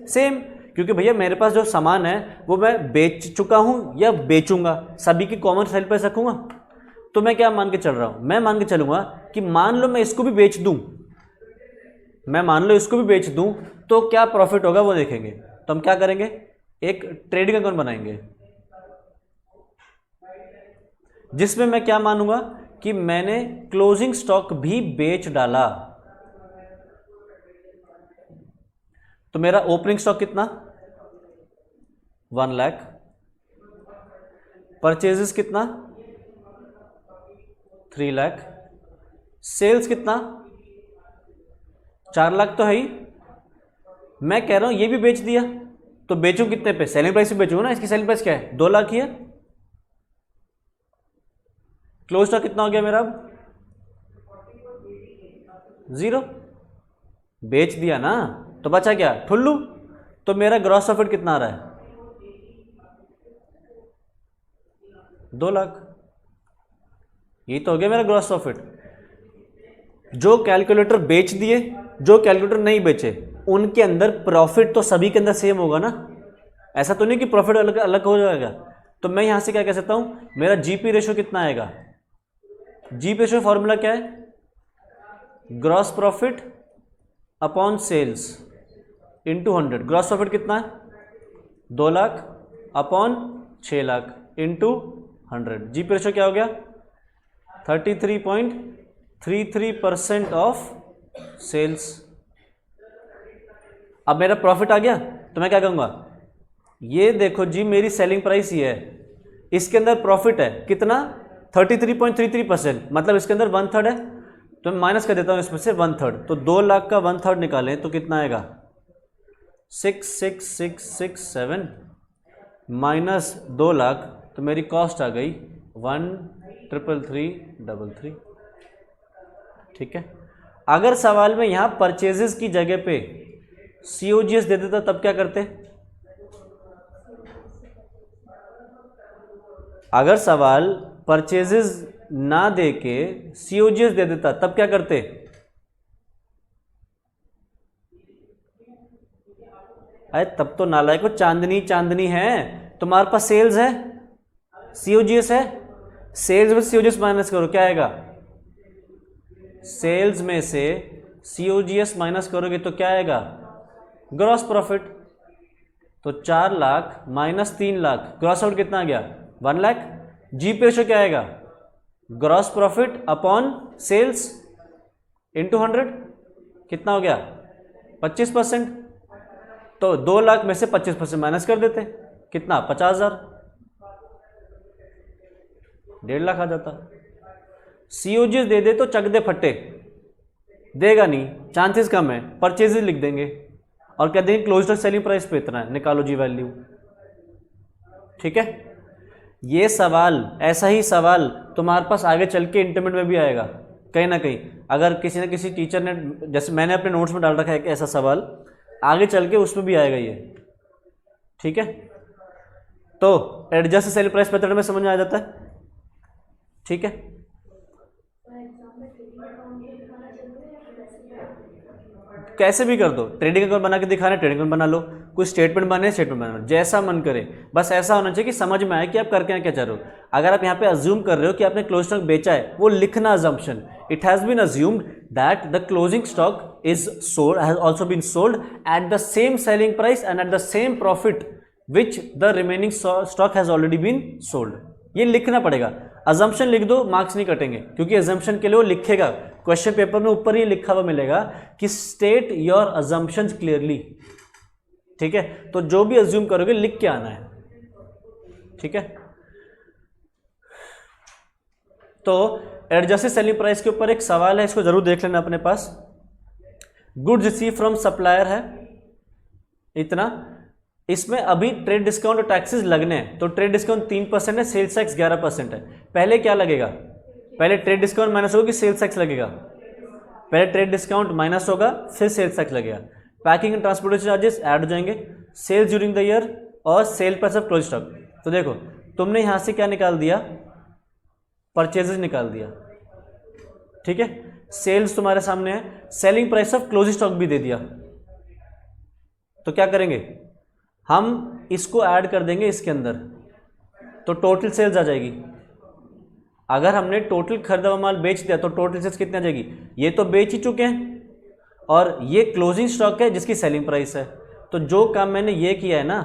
सेम, क्योंकि भैया मेरे पास जो सामान है वो मैं बेच चुका हूं या बेचूंगा, सभी की कॉमन सेलिंग प्राइस रखूंगा। तो मैं क्या मान के चल रहा हूं? मैं मान के चलूंगा कि मान लो मैं इसको भी बेच दूं, मैं मान लो इसको भी बेच दूं तो क्या प्रॉफिट होगा वो देखेंगे। तो हम क्या करेंगे, एक ट्रेडिंग अकाउंट बनाएंगे जिसमें मैं क्या मानूंगा कि मैंने क्लोजिंग स्टॉक भी बेच डाला। तो मेरा ओपनिंग स्टॉक कितना? 1 लाख। परचेजेस कितना? 3 लाख। सेल्स कितना? 4 लाख तो है ही। मैं कह रहा हूं ये भी बेच दिया, तो बेचूं कितने पे? सेलिंग प्राइस पे बेचूंगा ना। इसकी सेलिंग प्राइस क्या है? 2 लाख ही है। क्लोज स्टॉक कितना हो गया मेरा? अब 0। बेच दिया ना, तो बचा क्या? ठुल्लू। तो मेरा ग्रॉस प्रॉफिट कितना आ रहा है? 2 लाख। ये तो हो गया मेरा ग्रॉस प्रॉफिट। जो कैलकुलेटर बेच दिए, जो कैलकुलेटर नहीं बेचे, उनके अंदर प्रॉफिट तो सभी के अंदर सेम होगा ना। ऐसा तो नहीं कि प्रॉफिट अलग अलग हो जाएगा। तो मैं यहां से क्या कह सकता हूं, मेरा जीपी रेशो कितना आएगा? जीपी रेशो फॉर्मूला क्या है? Gross profit upon sales into 100। Gross profit कितना है? 2 lakh upon 6 lakh into 100। GP ratio क्या हो गया? 33.33% ऑफ सेल्स। अब मेरा प्रॉफिट आ गया, तो मैं क्या कहूंगा, ये देखो जी मेरी सेलिंग प्राइस ये है, इसके अंदर प्रॉफिट है कितना? 33.33%, मतलब इसके अंदर 1/3 है। तो मैं माइनस कर देता हूं इसमें से 1/3। तो 2 लाख का 1/3 निकालें तो कितना आएगा? 6667 माइनस 2 लाख, तो मेरी कॉस्ट आ गई 1,333,33। ठीक है। अगर सवाल में यहां परचेजेस की जगह पे COGS दे देता तब क्या करते? अगर सवाल परचेजेस ना दे के COGS दे देता तब क्या करते? अरे तब तो नालायक को चांदनी चांदनी है। तुम्हारे पास सेल्स है, COGS है, सेल्स में COGS माइनस करो, क्या आएगा? सेल्स में से COGS माइनस करोगे तो क्या आएगा? Gross profit. तो 4 lakh minus 3 lakh, gross profit कितना आ गया? 1 लाख। जीपी रेशो क्या आएगा? Gross profit upon sales into 100। कितना हो गया? 25%। तो 2 लाख में से 25% माइनस कर देते, कितना? 50,000। 1.5 लाख आ जाता। COGS दे दे तो चक दे फट्टे, देगा नहीं, चांसेस कम है, परचेजेस लिख देंगे और कह देंगे क्लोज्ड सेलिंग प्राइस पे इतना है, निकालो जी वैल्यू। ठीक है। ये सवाल, ऐसा ही सवाल तुम्हारे पास आगे चल के इंटरमीडिएट में भी आएगा कहीं ना कहीं। अगर किसी न किसी टीचर ने, जैसे मैंने अपने नोट्स में डाल रखा है कि ऐसा सवाल आगे चल के उसमें भी आएगा ये। ठीक है। तो एडजस्ट सेलिंग प्राइस मेथड में समझ में आ जाता है। ठीक है। कैसे भी कर दो, ट्रेडिंग अकाउंट बना के दिखाना, ट्रेडिंग अकाउंट बना लो, कोई स्टेटमेंट बने स्टेटमेंट बना लो, जैसा मन करे। बस ऐसा होना चाहिए कि समझ में आए कि आप करके क्या चाह रहे हो। अगर आप यहाँ पे अज्यूम कर रहे हो कि आपने क्लोजिंग स्टॉक बेचा है, वो लिखना assumption. It has been assumed that the closing stock is sold, has also been sold at the same selling price and at the same profit which the remaining stock has already been sold. ये लिखना पड़ेगा। Assumption लिख दो, marks नहीं कटेंगे, क्योंकि assumption के लिए वो लिखेगा क्वेश्चन पेपर में, ऊपर ही लिखा हुआ मिलेगा कि स्टेट योर अजम्पशंस क्लियरली। ठीक है। तो जो भी अज्यूम करोगे लिख के आना है। ठीक है। तो एडजस्टेड सेलिंग प्राइस के ऊपर एक सवाल है, इसको जरूर देख लेना अपने पास। गुड्स रिसीव फ्रॉम सप्लायर है इतना, इसमें अभी ट्रेड डिस्काउंट और टैक्सेस लगने हैं, तो ट्रेड डिस्काउंट 3% है, सेल्स टैक्स 11% है। पहले क्या लगेगा, पहले ट्रेड डिस्काउंट माइनस होगा कि सेल्स टैक्स लगेगा? पहले ट्रेड डिस्काउंट माइनस होगा, फिर सेल्स टैक्स लगेगा। Packing and transportation charges add हो जाएंगे, सेल्स ड्यूरिंग द ईयर और sale price of close stock. तो देखो तुमने यहां से क्या निकाल दिया, परचेजेज निकाल दिया, ठीक है। सेल्स तुम्हारे सामने है, selling price of close stock भी दे दिया। तो क्या करेंगे हम, इसको ऐड कर देंगे इसके अंदर, तो टोटल सेल्स आ जाएगी। अगर हमने टोटल खरीदा हुआ माल बेच दिया तो टोटल सेल्स कितनी आ जाएगी? ये तो बेच ही चुके हैं और ये क्लोजिंग स्टॉक है जिसकी सेलिंग प्राइस है। तो जो काम मैंने ये किया है ना,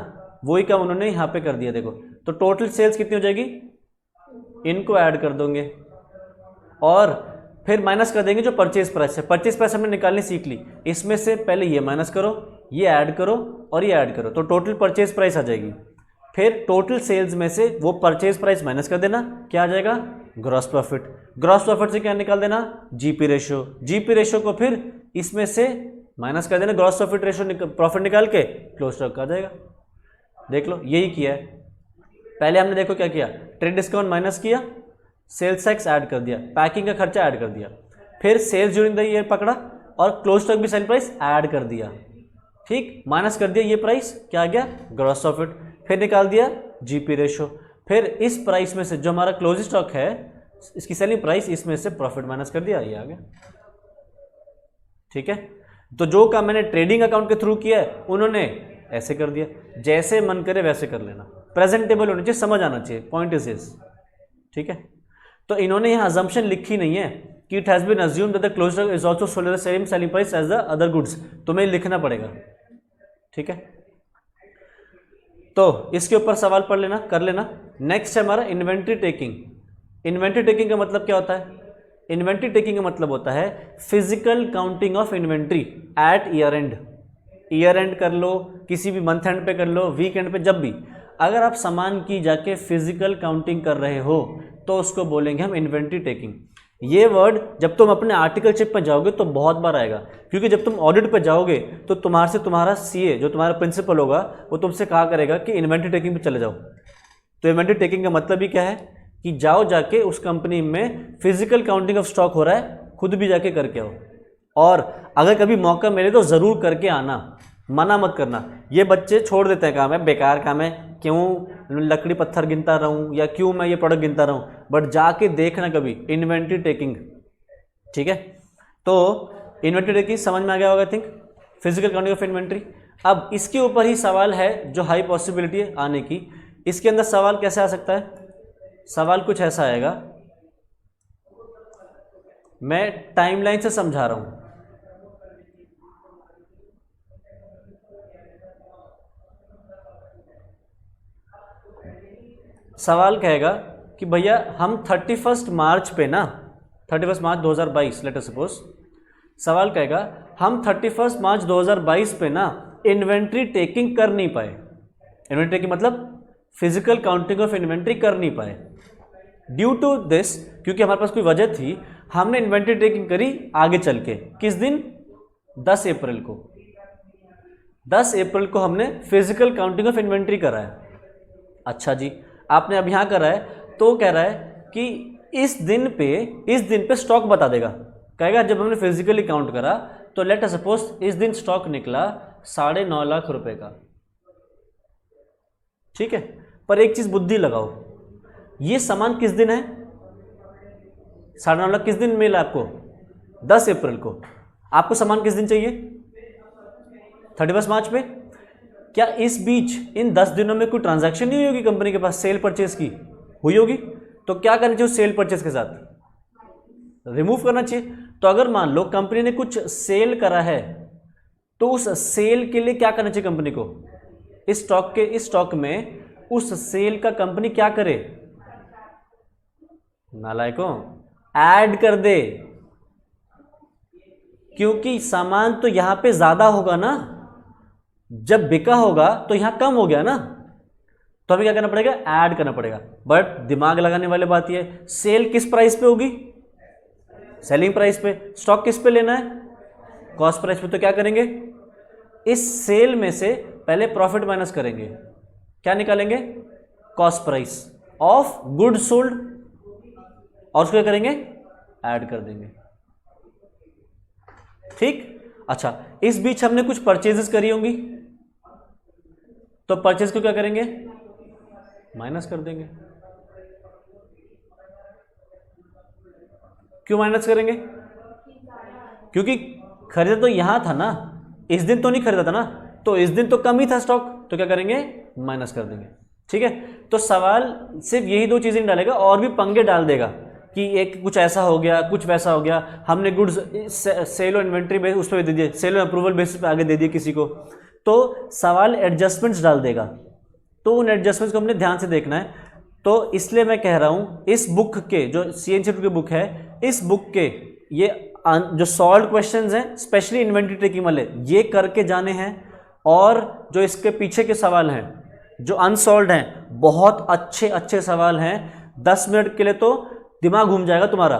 वही काम उन्होंने यहाँ पे कर दिया। देखो तो टोटल सेल्स कितनी हो जाएगी, इनको ऐड कर दोगे और फिर माइनस कर देंगे जो परचेज प्राइस है। परचेज प्राइस हमने निकालनी सीख ली, इसमें से पहले ये माइनस करो, ये ऐड करो और ये ऐड करो, तो टोटल परचेज प्राइस आ जाएगी। फिर टोटल सेल्स में से वो परचेज प्राइस माइनस कर देना, क्या आ जाएगा? Gross profit. ग्रॉस प्रॉफिट से क्या निकाल देना? GP ratio. जीपी रेशियो को फिर इसमें से माइनस कर देना, ग्रॉस प्रॉफिट रेशियो प्रॉफिट निकाल के क्लोज स्टॉक आ जाएगा। देख लो यही किया है। पहले हमने देखो क्या किया, ट्रेड डिस्काउंट माइनस किया, सेल्स टैक्स ऐड कर दिया, पैकिंग का खर्चा ऐड कर दिया, फिर सेल्स ड्यूरिंग द ईयर पकड़ा और क्लोज स्टॉक भी सेल प्राइस ऐड कर दिया, ठीक, माइनस कर दिया ये प्राइस, क्या आ गया? Gross profit. फिर निकाल दिया जीपी रेशियो, फिर इस प्राइस में से जो हमारा क्लोज स्टॉक है इसकी सेलिंग प्राइस, इसमें से प्रॉफिट माइनस कर दिया, ये आ गया, ठीक है। तो जो काम मैंने ट्रेडिंग अकाउंट के थ्रू किया है उन्होंने ऐसे कर दिया, जैसे मन करे वैसे कर लेना, प्रेजेंटेबल होना चाहिए, समझ आना चाहिए, पॉइंट इज दिस, ठीक है। तो इन्होंने यहाँ अजम्पशन लिखी नहीं है कि it has been assumed that the close stock is also sold at the same selling price as the other goods, तुम्हें लिखना पड़ेगा, ठीक है। तो इसके ऊपर सवाल पढ़ लेना, कर लेना। नेक्स्ट है हमारा इन्वेंट्री टेकिंग। इन्वेंट्री टेकिंग का मतलब क्या होता है? इन्वेंट्री टेकिंग का मतलब होता है physical counting of inventory at year and. Year and कर लो, किसी भी मंथ एंड पे कर लो, वीक एंड पे, जब भी अगर आप सामान की जाके फिजिकल काउंटिंग कर रहे हो तो उसको बोलेंगे हम इन्वेंट्री टेकिंग। ये वर्ड जब तुम अपने आर्टिकलशिप में जाओगे तो बहुत बार आएगा, क्योंकि जब तुम ऑडिट पे जाओगे तो तुम्हारा सीए जो तुम्हारा प्रिंसिपल होगा वो तुमसे कहा करेगा कि इन्वेंट्री टेकिंग पे चले जाओ। तो इन्वेंट्री टेकिंग का मतलब ही क्या है कि जाओ जाके उस कंपनी में फिजिकल काउंटिंग ऑफ स्टॉक हो रहा है, खुद भी जाके करके आओ, और अगर कभी मौका मिले तो ज़रूर करके आना, मना मत करना। ये बच्चे छोड़ देते हैं, काम है बेकार काम है, क्यों लकड़ी पत्थर गिनता रहूं या क्यों मैं ये प्रोडक्ट गिनता रहूं, बट जाके देखना कभी इन्वेंट्री टेकिंग, ठीक है। तो इन्वेंट्री टेकिंग समझ में आ गया होगा, think, physical counting of inventory. अब इसके ऊपर ही सवाल है जो हाई पॉसिबिलिटी है आने की। इसके अंदर सवाल कैसे आ सकता है? सवाल कुछ ऐसा आएगा, मैं टाइमलाइन से समझा रहा हूं। सवाल कहेगा कि भैया हम 31 मार्च पे ना, 31 मार्च 2022 लेट अस सपोज, सवाल कहेगा हम 31 मार्च 2022 पे ना इन्वेंट्री टेकिंग कर नहीं पाए। इन्वेंट्री टेकिंग मतलब फिजिकल काउंटिंग ऑफ इन्वेंट्री कर नहीं पाए ड्यू टू दिस, क्योंकि हमारे पास कोई वजह थी, हमने इन्वेंट्री टेकिंग करी आगे चल के। किस दिन? 10 अप्रैल को। 10 अप्रैल को हमने फिजिकल काउंटिंग ऑफ इन्वेंट्री करा है। अच्छा जी, आपने अब यहाँ करा है तो कह रहा है कि इस दिन पे स्टॉक बता देगा, कहेगा जब हमने फिजिकली काउंट करा तो लेट अस सपोज इस दिन स्टॉक निकला 9.5 लाख रुपए का, ठीक है। पर एक चीज बुद्धि लगाओ, ये सामान किस दिन है? 9.5 लाख किस दिन मिला आपको? 10 अप्रैल को। आपको सामान किस दिन चाहिए? 31 मार्च पे। क्या इस बीच इन 10 दिनों में कोई ट्रांजैक्शन नहीं हुई होगी कंपनी के पास, सेल परचेज की हुई होगी? तो क्या करना चाहिए उस सेल परचेज के साथ? रिमूव करना चाहिए। तो अगर मान लो कंपनी ने कुछ सेल करा है तो उस सेल के लिए क्या करना चाहिए कंपनी को? इस स्टॉक में उस सेल का कंपनी क्या करे? नालायकों, ऐड कर दे, क्योंकि सामान तो यहां पे ज्यादा होगा ना, जब बिका होगा तो यहां कम हो गया ना, तो हमें क्या करना पड़ेगा? ऐड करना पड़ेगा। बट दिमाग लगाने वाली बात यह, सेल किस प्राइस पे होगी? सेलिंग प्राइस पे। स्टॉक किस पे लेना है? कॉस्ट प्राइस पे। तो क्या करेंगे? इस सेल में से पहले प्रॉफिट माइनस करेंगे, क्या निकालेंगे, cost price of good sold, और उसको क्या करेंगे, ऐड कर देंगे। ठीक, अच्छा इस बीच हमने कुछ परचेजेस करी होंगी, तो परचेज को क्या करेंगे, माइनस कर देंगे। क्यों माइनस करेंगे, क्योंकि खरीदा तो यहां था ना, इस दिन तो नहीं खरीदा था ना, तो इस दिन तो कम ही था स्टॉक, तो क्या करेंगे, माइनस कर देंगे। ठीक है, तो सवाल सिर्फ यही दो चीजें डालेगा, और भी पंगे डाल देगा कि एक कुछ ऐसा हो गया, कुछ वैसा हो गया, हमने गुड्स सेल और इन्वेंट्री बेस उस पर दे दिए, सेल और अप्रूवल बेसिस पे आगे दे दिए किसी को, तो सवाल एडजस्टमेंट्स डाल देगा, तो उन एडजस्टमेंट्स को हमने ध्यान से देखना है। तो इसलिए मैं कह रहा हूं इस बुक के, जो CNC की बुक है, इस बुक के ये जो सॉल्व क्वेश्चंस हैं, स्पेशली इन्वेंटरी ट्रेकिंग वाले, ये करके जाने हैं, और जो इसके पीछे के सवाल हैं जो अनसॉल्व्ड हैं, बहुत अच्छे अच्छे सवाल हैं। 10 मिनट के लिए तो दिमाग घूम जाएगा तुम्हारा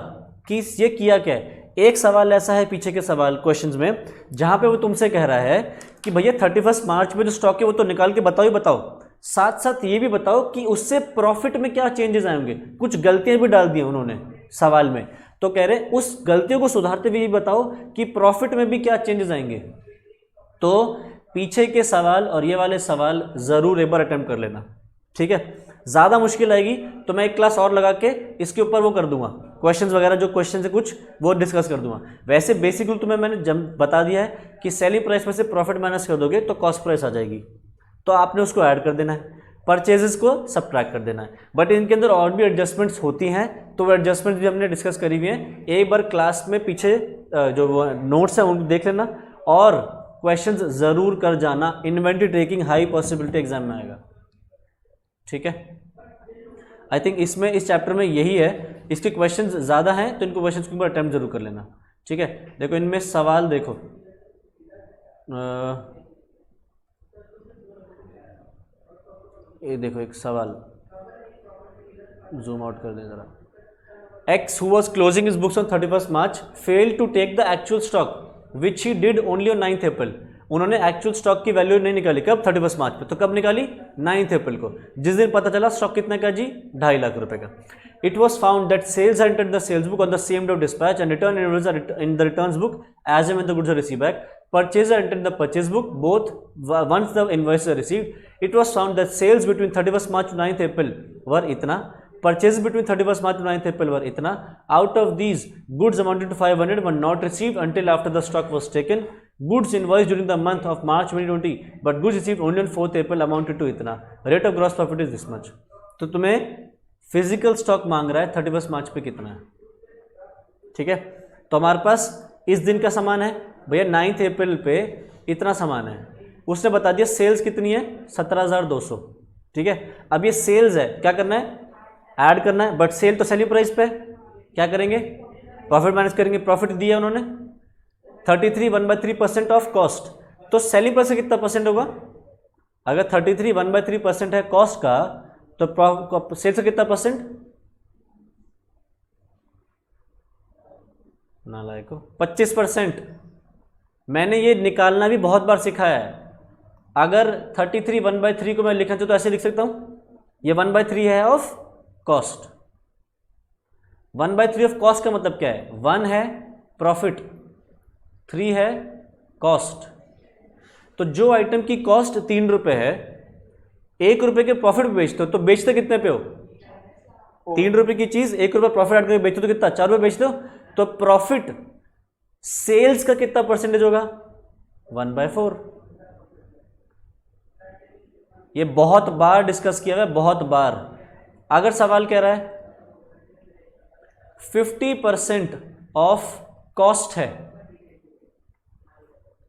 कि ये किया क्या है। एक सवाल ऐसा है पीछे के सवाल क्वेश्चंस में, जहां पे वो तुमसे कह रहा है कि भैया 31 मार्च में जो स्टॉक है वो तो निकाल के बताओ ही बताओ, साथ साथ ये भी बताओ कि उससे प्रॉफिट में क्या चेंजेस आएंगे। कुछ गलतियां भी डाल दी उन्होंने सवाल में, तो कह रहे उस गलतियों को सुधारते हुए ये बताओ कि प्रॉफिट में भी क्या चेंजेस आएंगे। तो पीछे के सवाल और ये वाले सवाल जरूर एक बार अटेम्प्ट कर लेना, ठीक है। ज़्यादा मुश्किल आएगी तो मैं एक क्लास और लगा के इसके ऊपर वो कर दूंगा, क्वेश्चंस वगैरह जो क्वेश्चन है कुछ वो डिस्कस कर दूंगा। वैसे बेसिक रूल तुम्हें मैंने जब बता दिया है कि सेलिंग प्राइस में से प्रॉफिट माइनस कर दोगे तो कॉस्ट प्राइस आ जाएगी, तो आपने उसको ऐड कर देना है, परचेजेस को सब्ट्रैक्ट कर देना है। बट इनके अंदर और भी एडजस्टमेंट्स होती हैं, तो वो एडजस्टमेंट भी हमने डिस्कस करी हुई हैं। एक बार क्लास में पीछे जो नोट्स हैं उनको देख लेना, और क्वेश्चंस ज़रूर कर जाना। Inventory trekking high possibility exam में आएगा, ठीक है। आई थिंक इसमें इस चैप्टर में यही है, इसके क्वेश्चंस ज़्यादा हैं तो इनको क्वेश्चंस के ऊपर अटेम्प्ट जरूर कर लेना, ठीक है। देखो इनमें सवाल देखो, ये देखो एक सवाल, जूम आउट कर दें ज़रा। X who was closing his books on 31st March failed to take the actual stock which he did only on 9th April। उन्होंने एक्चुअल स्टॉक की वैल्यू नहीं निकाली, कब 31 मार्च पे, तो कब निकाली 9th अप्रैल को, जिस दिन पता चला स्टॉक कितने का जी, 2.5 लाख रुपए का। It was found that sales are entered the sales book on the same day of dispatch and return in the returns book as and when the goods are received back. Purchase are entered in the purchase book both once the invoices are received. It was found that sales between 31st March to 9th April were इतना, purchases between 31st March to 9th April were इतना. Out of these, goods amounted to 500 were not received until after the stock was taken. Goods invoiced during the month of March 2020, but goods received only on 4th April amounted to इतना. Rate of gross profit is this much. तो तुम्हें physical stock मांग रहा है 31 मार्च पे कितना है, ठीक है। तो हमारे पास इस दिन का सामान है भैया 9th अप्रैल पे इतना सामान है, उसने बता दिया सेल्स कितनी है 17,200, ठीक है। अब ये सेल्स है, क्या करना है, ऐड करना है, बट सेल तो सेलिंग प्राइस पे, क्या करेंगे, प्रॉफिट माइनस करेंगे। प्रॉफिट दिया उन्होंने 33 1/3% ऑफ कॉस्ट, तो सेलिंग प्राइस से कितना परसेंट होगा, अगर 33 1/3% है कॉस्ट का, तो सेल्स का कितना परसेंट, ना लायको 25%। मैंने ये निकालना भी बहुत बार सिखाया है। अगर 33 1/3 को मैं लिखना चाहूँ तो ऐसे लिख सकता हूँ, ये 1/3 है ऑफ कॉस्ट। 1/3 ऑफ कॉस्ट का मतलब क्या है, 1 है प्रॉफिट, 3 है कॉस्ट। तो जो आइटम की कॉस्ट 3 रुपये है, 1 रुपये के प्रॉफिट पे बेचते हो, तो बेचते कितने पे हो, 3 रुपये की चीज 1 रुपये प्रॉफिट ऐड करके बेचते हो तो कितना, 4 रुपये बेचते हो, तो प्रॉफिट सेल्स का कितना परसेंटेज होगा, 1/4। ये बहुत बार डिस्कस किया हुआ है, बहुत बार। अगर सवाल कह रहा है 50% ऑफ कॉस्ट है,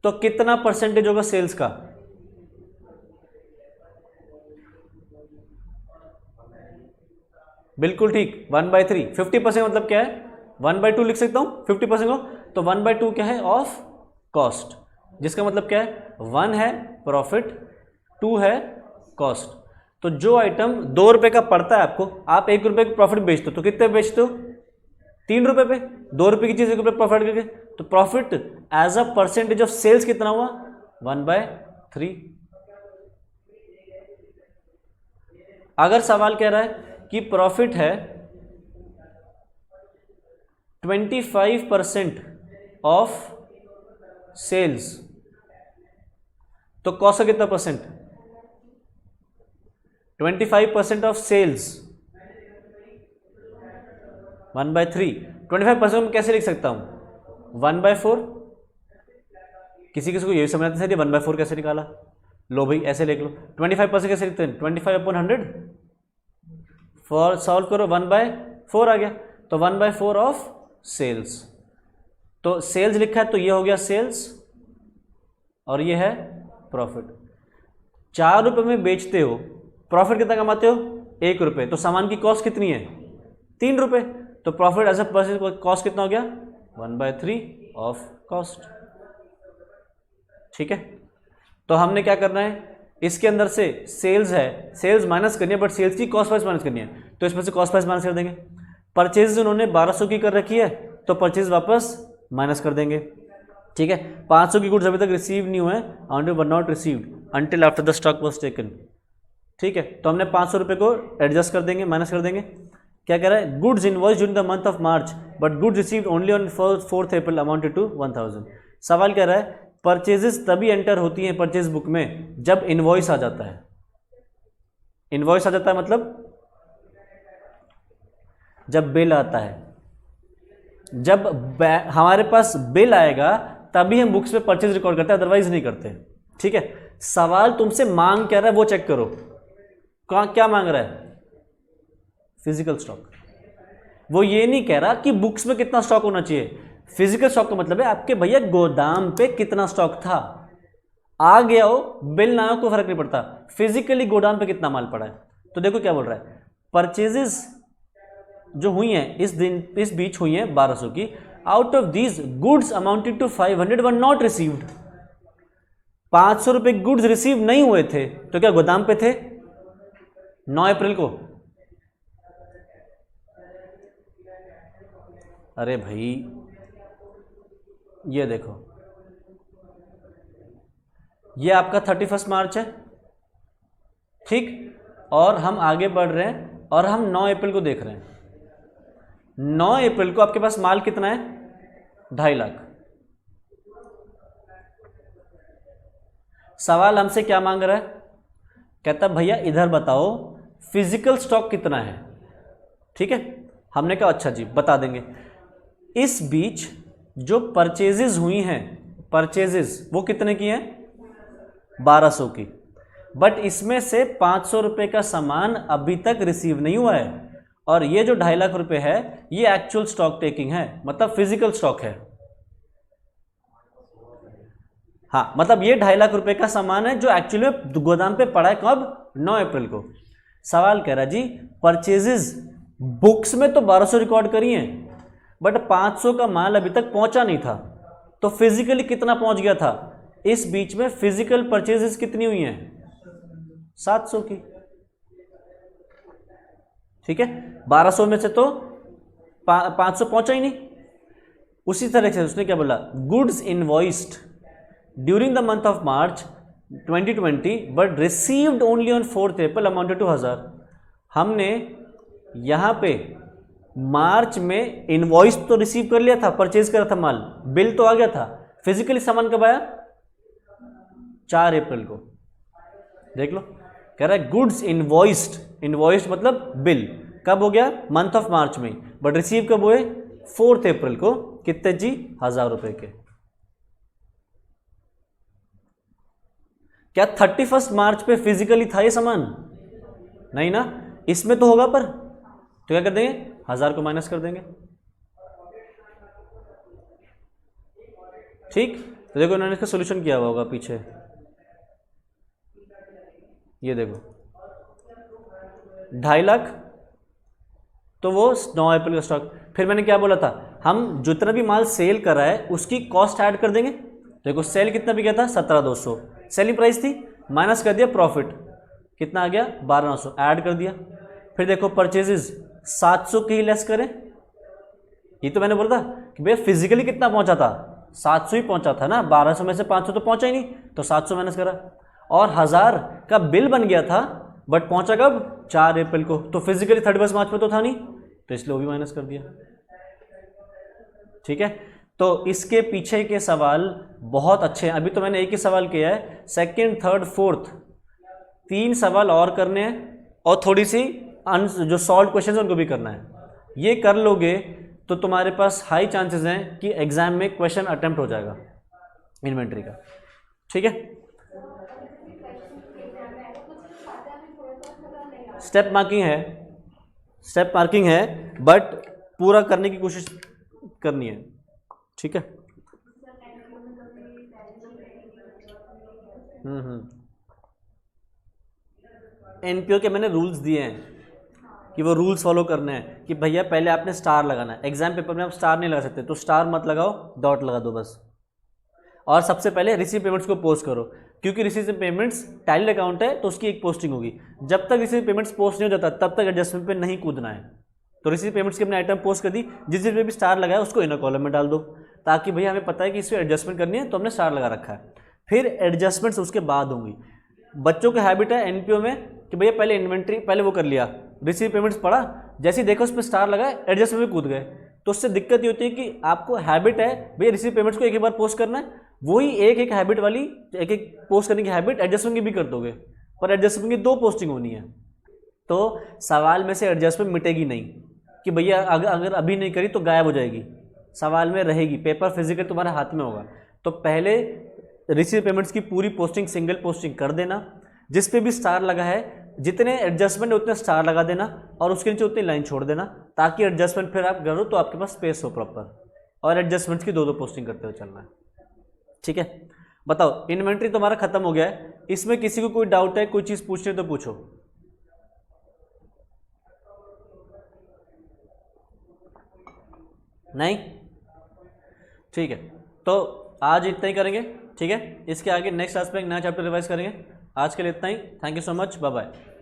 तो कितना परसेंटेज होगा सेल्स का, बिल्कुल ठीक 1/3। 50% मतलब क्या है, 1/2 लिख सकता हूं 50% को, तो 1/2 क्या है ऑफ कॉस्ट, जिसका मतलब क्या है 1 है प्रॉफिट, 2 है कॉस्ट। तो जो आइटम 2 रुपए का पड़ता है आपको, आप 1 रुपए का प्रॉफिट बेचते हो, तो कितने बेचते हो, 3 रुपए पे, 2 रुपए की चीज 1 रुपए प्रॉफिट करके, तो profit as a percentage of sales कितना हुआ, 1/3। अगर सवाल कह रहा है कि प्रॉफिट है 25% ऑफ सेल्स, तो कॉस्ट का कितना परसेंट? 25% of sales 1/3। 25% में कैसे लिख सकता हूं? 1/4। किसी किसी को ये भी समझ आता है 1/4 कैसे निकाला? लो भाई ऐसे लिख लो। 25% कैसे लिखते हैं? 25/100। फॉर सॉल्व करो 1/4 आ गया, तो 1/4 ऑफ सेल्स। तो सेल्स लिखा है तो ये हो गया सेल्स और ये है प्रॉफिट। 4 रुपये में बेचते हो, प्रॉफिट कितना कमाते हो? 1 रुपये। तो सामान की कॉस्ट कितनी है? 3 रुपये। तो profit as a percent cost कितना हो गया? 1/3 ऑफ कॉस्ट। ठीक है, तो हमने क्या करना है, इसके अंदर से सेल्स है, सेल्स माइनस करनी है, बट सेल्स की कॉस्ट प्राइस माइनस करनी है, तो इसमें से कॉस्ट प्राइस माइनस कर देंगे। परचेज उन्होंने 1200 की कर रखी है, तो परचेज वापस माइनस कर देंगे। ठीक है, 500 की गुड्स अभी तक रिसीव नहीं हुए, on were not received until after the stock was taken. ठीक है, तो हमने 500 रुपये को एडजस्ट कर देंगे, माइनस कर देंगे। क्या कह रहा है? Goods invoice during the month of March but goods received only on 4th April amounted to 1000। सवाल कह रहा है परचेजेस तभी एंटर होती हैं परचेज बुक में जब इनवॉइस आ जाता है। इनवॉइस आ जाता है मतलब जब बिल आता है। जब हमारे पास बिल आएगा तभी हम बुक्स में परचेज रिकॉर्ड करते हैं, अदरवाइज नहीं करते। ठीक है, सवाल तुमसे मांग क्या रहा है वो चेक करो। क्या मांग रहा है? Physical stock. वो ये नहीं कह रहा कि बुक्स में कितना स्टॉक होना चाहिए। फिजिकल स्टॉक का मतलब है आपके भैया गोदाम पे कितना स्टॉक था, आ गया हो बिल ना हो कोई फर्क नहीं पड़ता, फिजिकली गोदाम पे कितना माल पड़ा है। तो देखो क्या बोल रहा है, परचेजेस जो हुई हैं इस बीच हुई हैं 1200 की, out of these goods amounted to 500 were not received. 500 रुपए गुड्स रिसीव नहीं हुए थे, तो क्या गोदाम पे थे 9 अप्रैल को? अरे भाई ये देखो, ये आपका 31 मार्च है। ठीक, और हम आगे बढ़ रहे हैं और हम 9 अप्रैल को देख रहे हैं। 9 अप्रैल को आपके पास माल कितना है? 2.5 लाख। सवाल हमसे क्या मांग रहा है? कहता भैया इधर बताओ फिजिकल स्टॉक कितना है। ठीक है, हमने कहा अच्छा जी बता देंगे। इस बीच जो परचेजेस हुई हैं, परचेजेस वो कितने की हैं? 1200 की, बट इसमें से 500 रुपए का सामान अभी तक रिसीव नहीं हुआ है, और ये जो 2.5 लाख रुपए है ये एक्चुअल स्टॉक टेकिंग है, मतलब फिजिकल स्टॉक है। हाँ, मतलब ये 2.5 लाख रुपए का सामान है जो एक्चुअली में गोदाम पे पड़ा है। कब? 9 अप्रैल को। सवाल कह रहा जी परचेजेस बुक्स में तो 1200 रिकॉर्ड करी हैं, बट 500 का माल अभी तक पहुंचा नहीं था, तो फिजिकली कितना पहुंच गया था? इस बीच में फिजिकल परचेजेस कितनी हुई हैं? 700 की। ठीक है, 1200 में से तो 500 पहुंचा ही नहीं। उसी तरह से उसने क्या बोला, goods invoiced during the month of March 2020 but received only on 4th April amounted to 1000। हमने यहां पे मार्च में इनवॉइस तो रिसीव कर लिया था, परचेज करा था माल, बिल तो आ गया था, फिजिकली सामान कब आया? 4 अप्रैल को। देख लो, कह रहा है गुड्स इनवॉइस्ड, इनवॉइस्ड मतलब बिल कब हो गया? मंथ ऑफ मार्च में, बट रिसीव कब हुए? 4th अप्रैल को। कितने जी? 1000 रुपए के। क्या 31 मार्च पे फिजिकली था ये सामान? नहीं ना, इसमें तो होगा, पर तो क्या कर देंगे? 1000 को माइनस कर देंगे। ठीक, तो देखो इन्होंने इसका सोल्यूशन किया हुआ होगा पीछे, ये देखो 2.5 लाख, तो वो 9 अप्रैल का स्टॉक। फिर मैंने क्या बोला था, हम जितना भी माल सेल कर रहा है उसकी कॉस्ट ऐड कर देंगे। देखो सेल कितना भी गया था? 17,200 सेलिंग प्राइस थी, माइनस कर दिया प्रॉफिट, कितना आ गया? 12,900 ऐड कर दिया। फिर देखो परचेजेस 700 के ही लेस करें, ये तो मैंने बोला था कि भैया फिजिकली कितना पहुंचा था? 700 ही पहुंचा था ना, 1200 में से 500 तो पहुंचा ही नहीं, तो 700 माइनस करा। और 1000 का बिल बन गया था, बट पहुंचा कब? 4 अप्रैल को। तो फिजिकली 31 मार्च में तो था नहीं, तो इसलिए वो भी माइनस कर दिया। ठीक है, तो इसके पीछे के सवाल बहुत अच्छे हैं। अभी तो मैंने एक ही सवाल किया है, सेकंड, थर्ड, फोर्थ 3 सवाल और करने हैं, और थोड़ी सी जो सॉल्व क्वेश्चन है उनको भी करना है। ये कर लोगे तो तुम्हारे पास हाई चांसेस हैं कि एग्जाम में क्वेश्चन अटेम्प्ट हो जाएगा इन्वेंट्री का। ठीक है, स्टेप मार्किंग है, बट पूरा करने की कोशिश करनी है। ठीक है, एनपीओ के मैंने रूल्स दिए हैं कि वो रूल्स फॉलो करने हैं कि भैया पहले आपने स्टार लगाना है। एग्जाम पेपर में आप स्टार नहीं लगा सकते, तो स्टार मत लगाओ, डॉट लगा दो बस। और सबसे पहले रिसीव पेमेंट्स को पोस्ट करो, क्योंकि रिसीव पेमेंट्स टैली अकाउंट है तो उसकी एक पोस्टिंग होगी। जब तक रिसीव पेमेंट्स पोस्ट नहीं हो जाता तब तक एडजस्टमेंट पे नहीं कूदना है। तो रिसीव पेमेंट्स की अपने आइटम पोस्ट कर दी, जिस पे भी स्टार लगाया उसको इनर कॉलम में डाल दो, ताकि भैया हमें पता है कि इसमें एडजस्टमेंट करनी है तो हमने स्टार लगा रखा है। फिर एडजस्टमेंट्स उसके बाद होंगी। बच्चों की हैबिट है एनपीओ में कि भैया पहले इन्वेंट्री पहले वो कर लिया, रिसीव पेमेंट्स पढ़ा, जैसे ही देखो उस पर स्टार लगा एडजस्टमेंट में कूद गए। तो उससे दिक्कत ये होती है कि आपको हैबिट है भैया रिसीव पेमेंट्स को एक ही बार पोस्ट करना है, वही एक हैबिट वाली एक पोस्ट करने की हैबिट एडजस्टमेंट की भी कर दोगे, पर एडजस्टमेंट की 2 पोस्टिंग होनी है। तो सवाल में से एडजस्टमेंट मिटेगी नहीं कि भैया अगर अभी नहीं करी तो गायब हो जाएगी, सवाल में रहेगी। पेपर फिजिकल तुम्हारे हाथ में होगा, तो पहले रिसीव पेमेंट्स की पूरी पोस्टिंग सिंगल पोस्टिंग कर देना, जिस पे भी स्टार लगा है जितने एडजस्टमेंट है उतने स्टार लगा देना, और उसके नीचे उतनी लाइन छोड़ देना, ताकि एडजस्टमेंट फिर आप करो तो आपके पास स्पेस हो प्रॉपर, और एडजस्टमेंट्स की 2 पोस्टिंग करते हुए चलना है। ठीक है, बताओ इन्वेंट्री तुम्हारा खत्म हो गया है, इसमें किसी को कोई डाउट है, कोई चीज पूछनी तो पूछो। नहीं? ठीक है, तो आज इतना ही करेंगे। ठीक है, इसके आगे नेक्स्ट क्लास में एक नया चैप्टर रिवाइज करेंगे। आज के लिए इतना ही। Thank you so much, bye bye.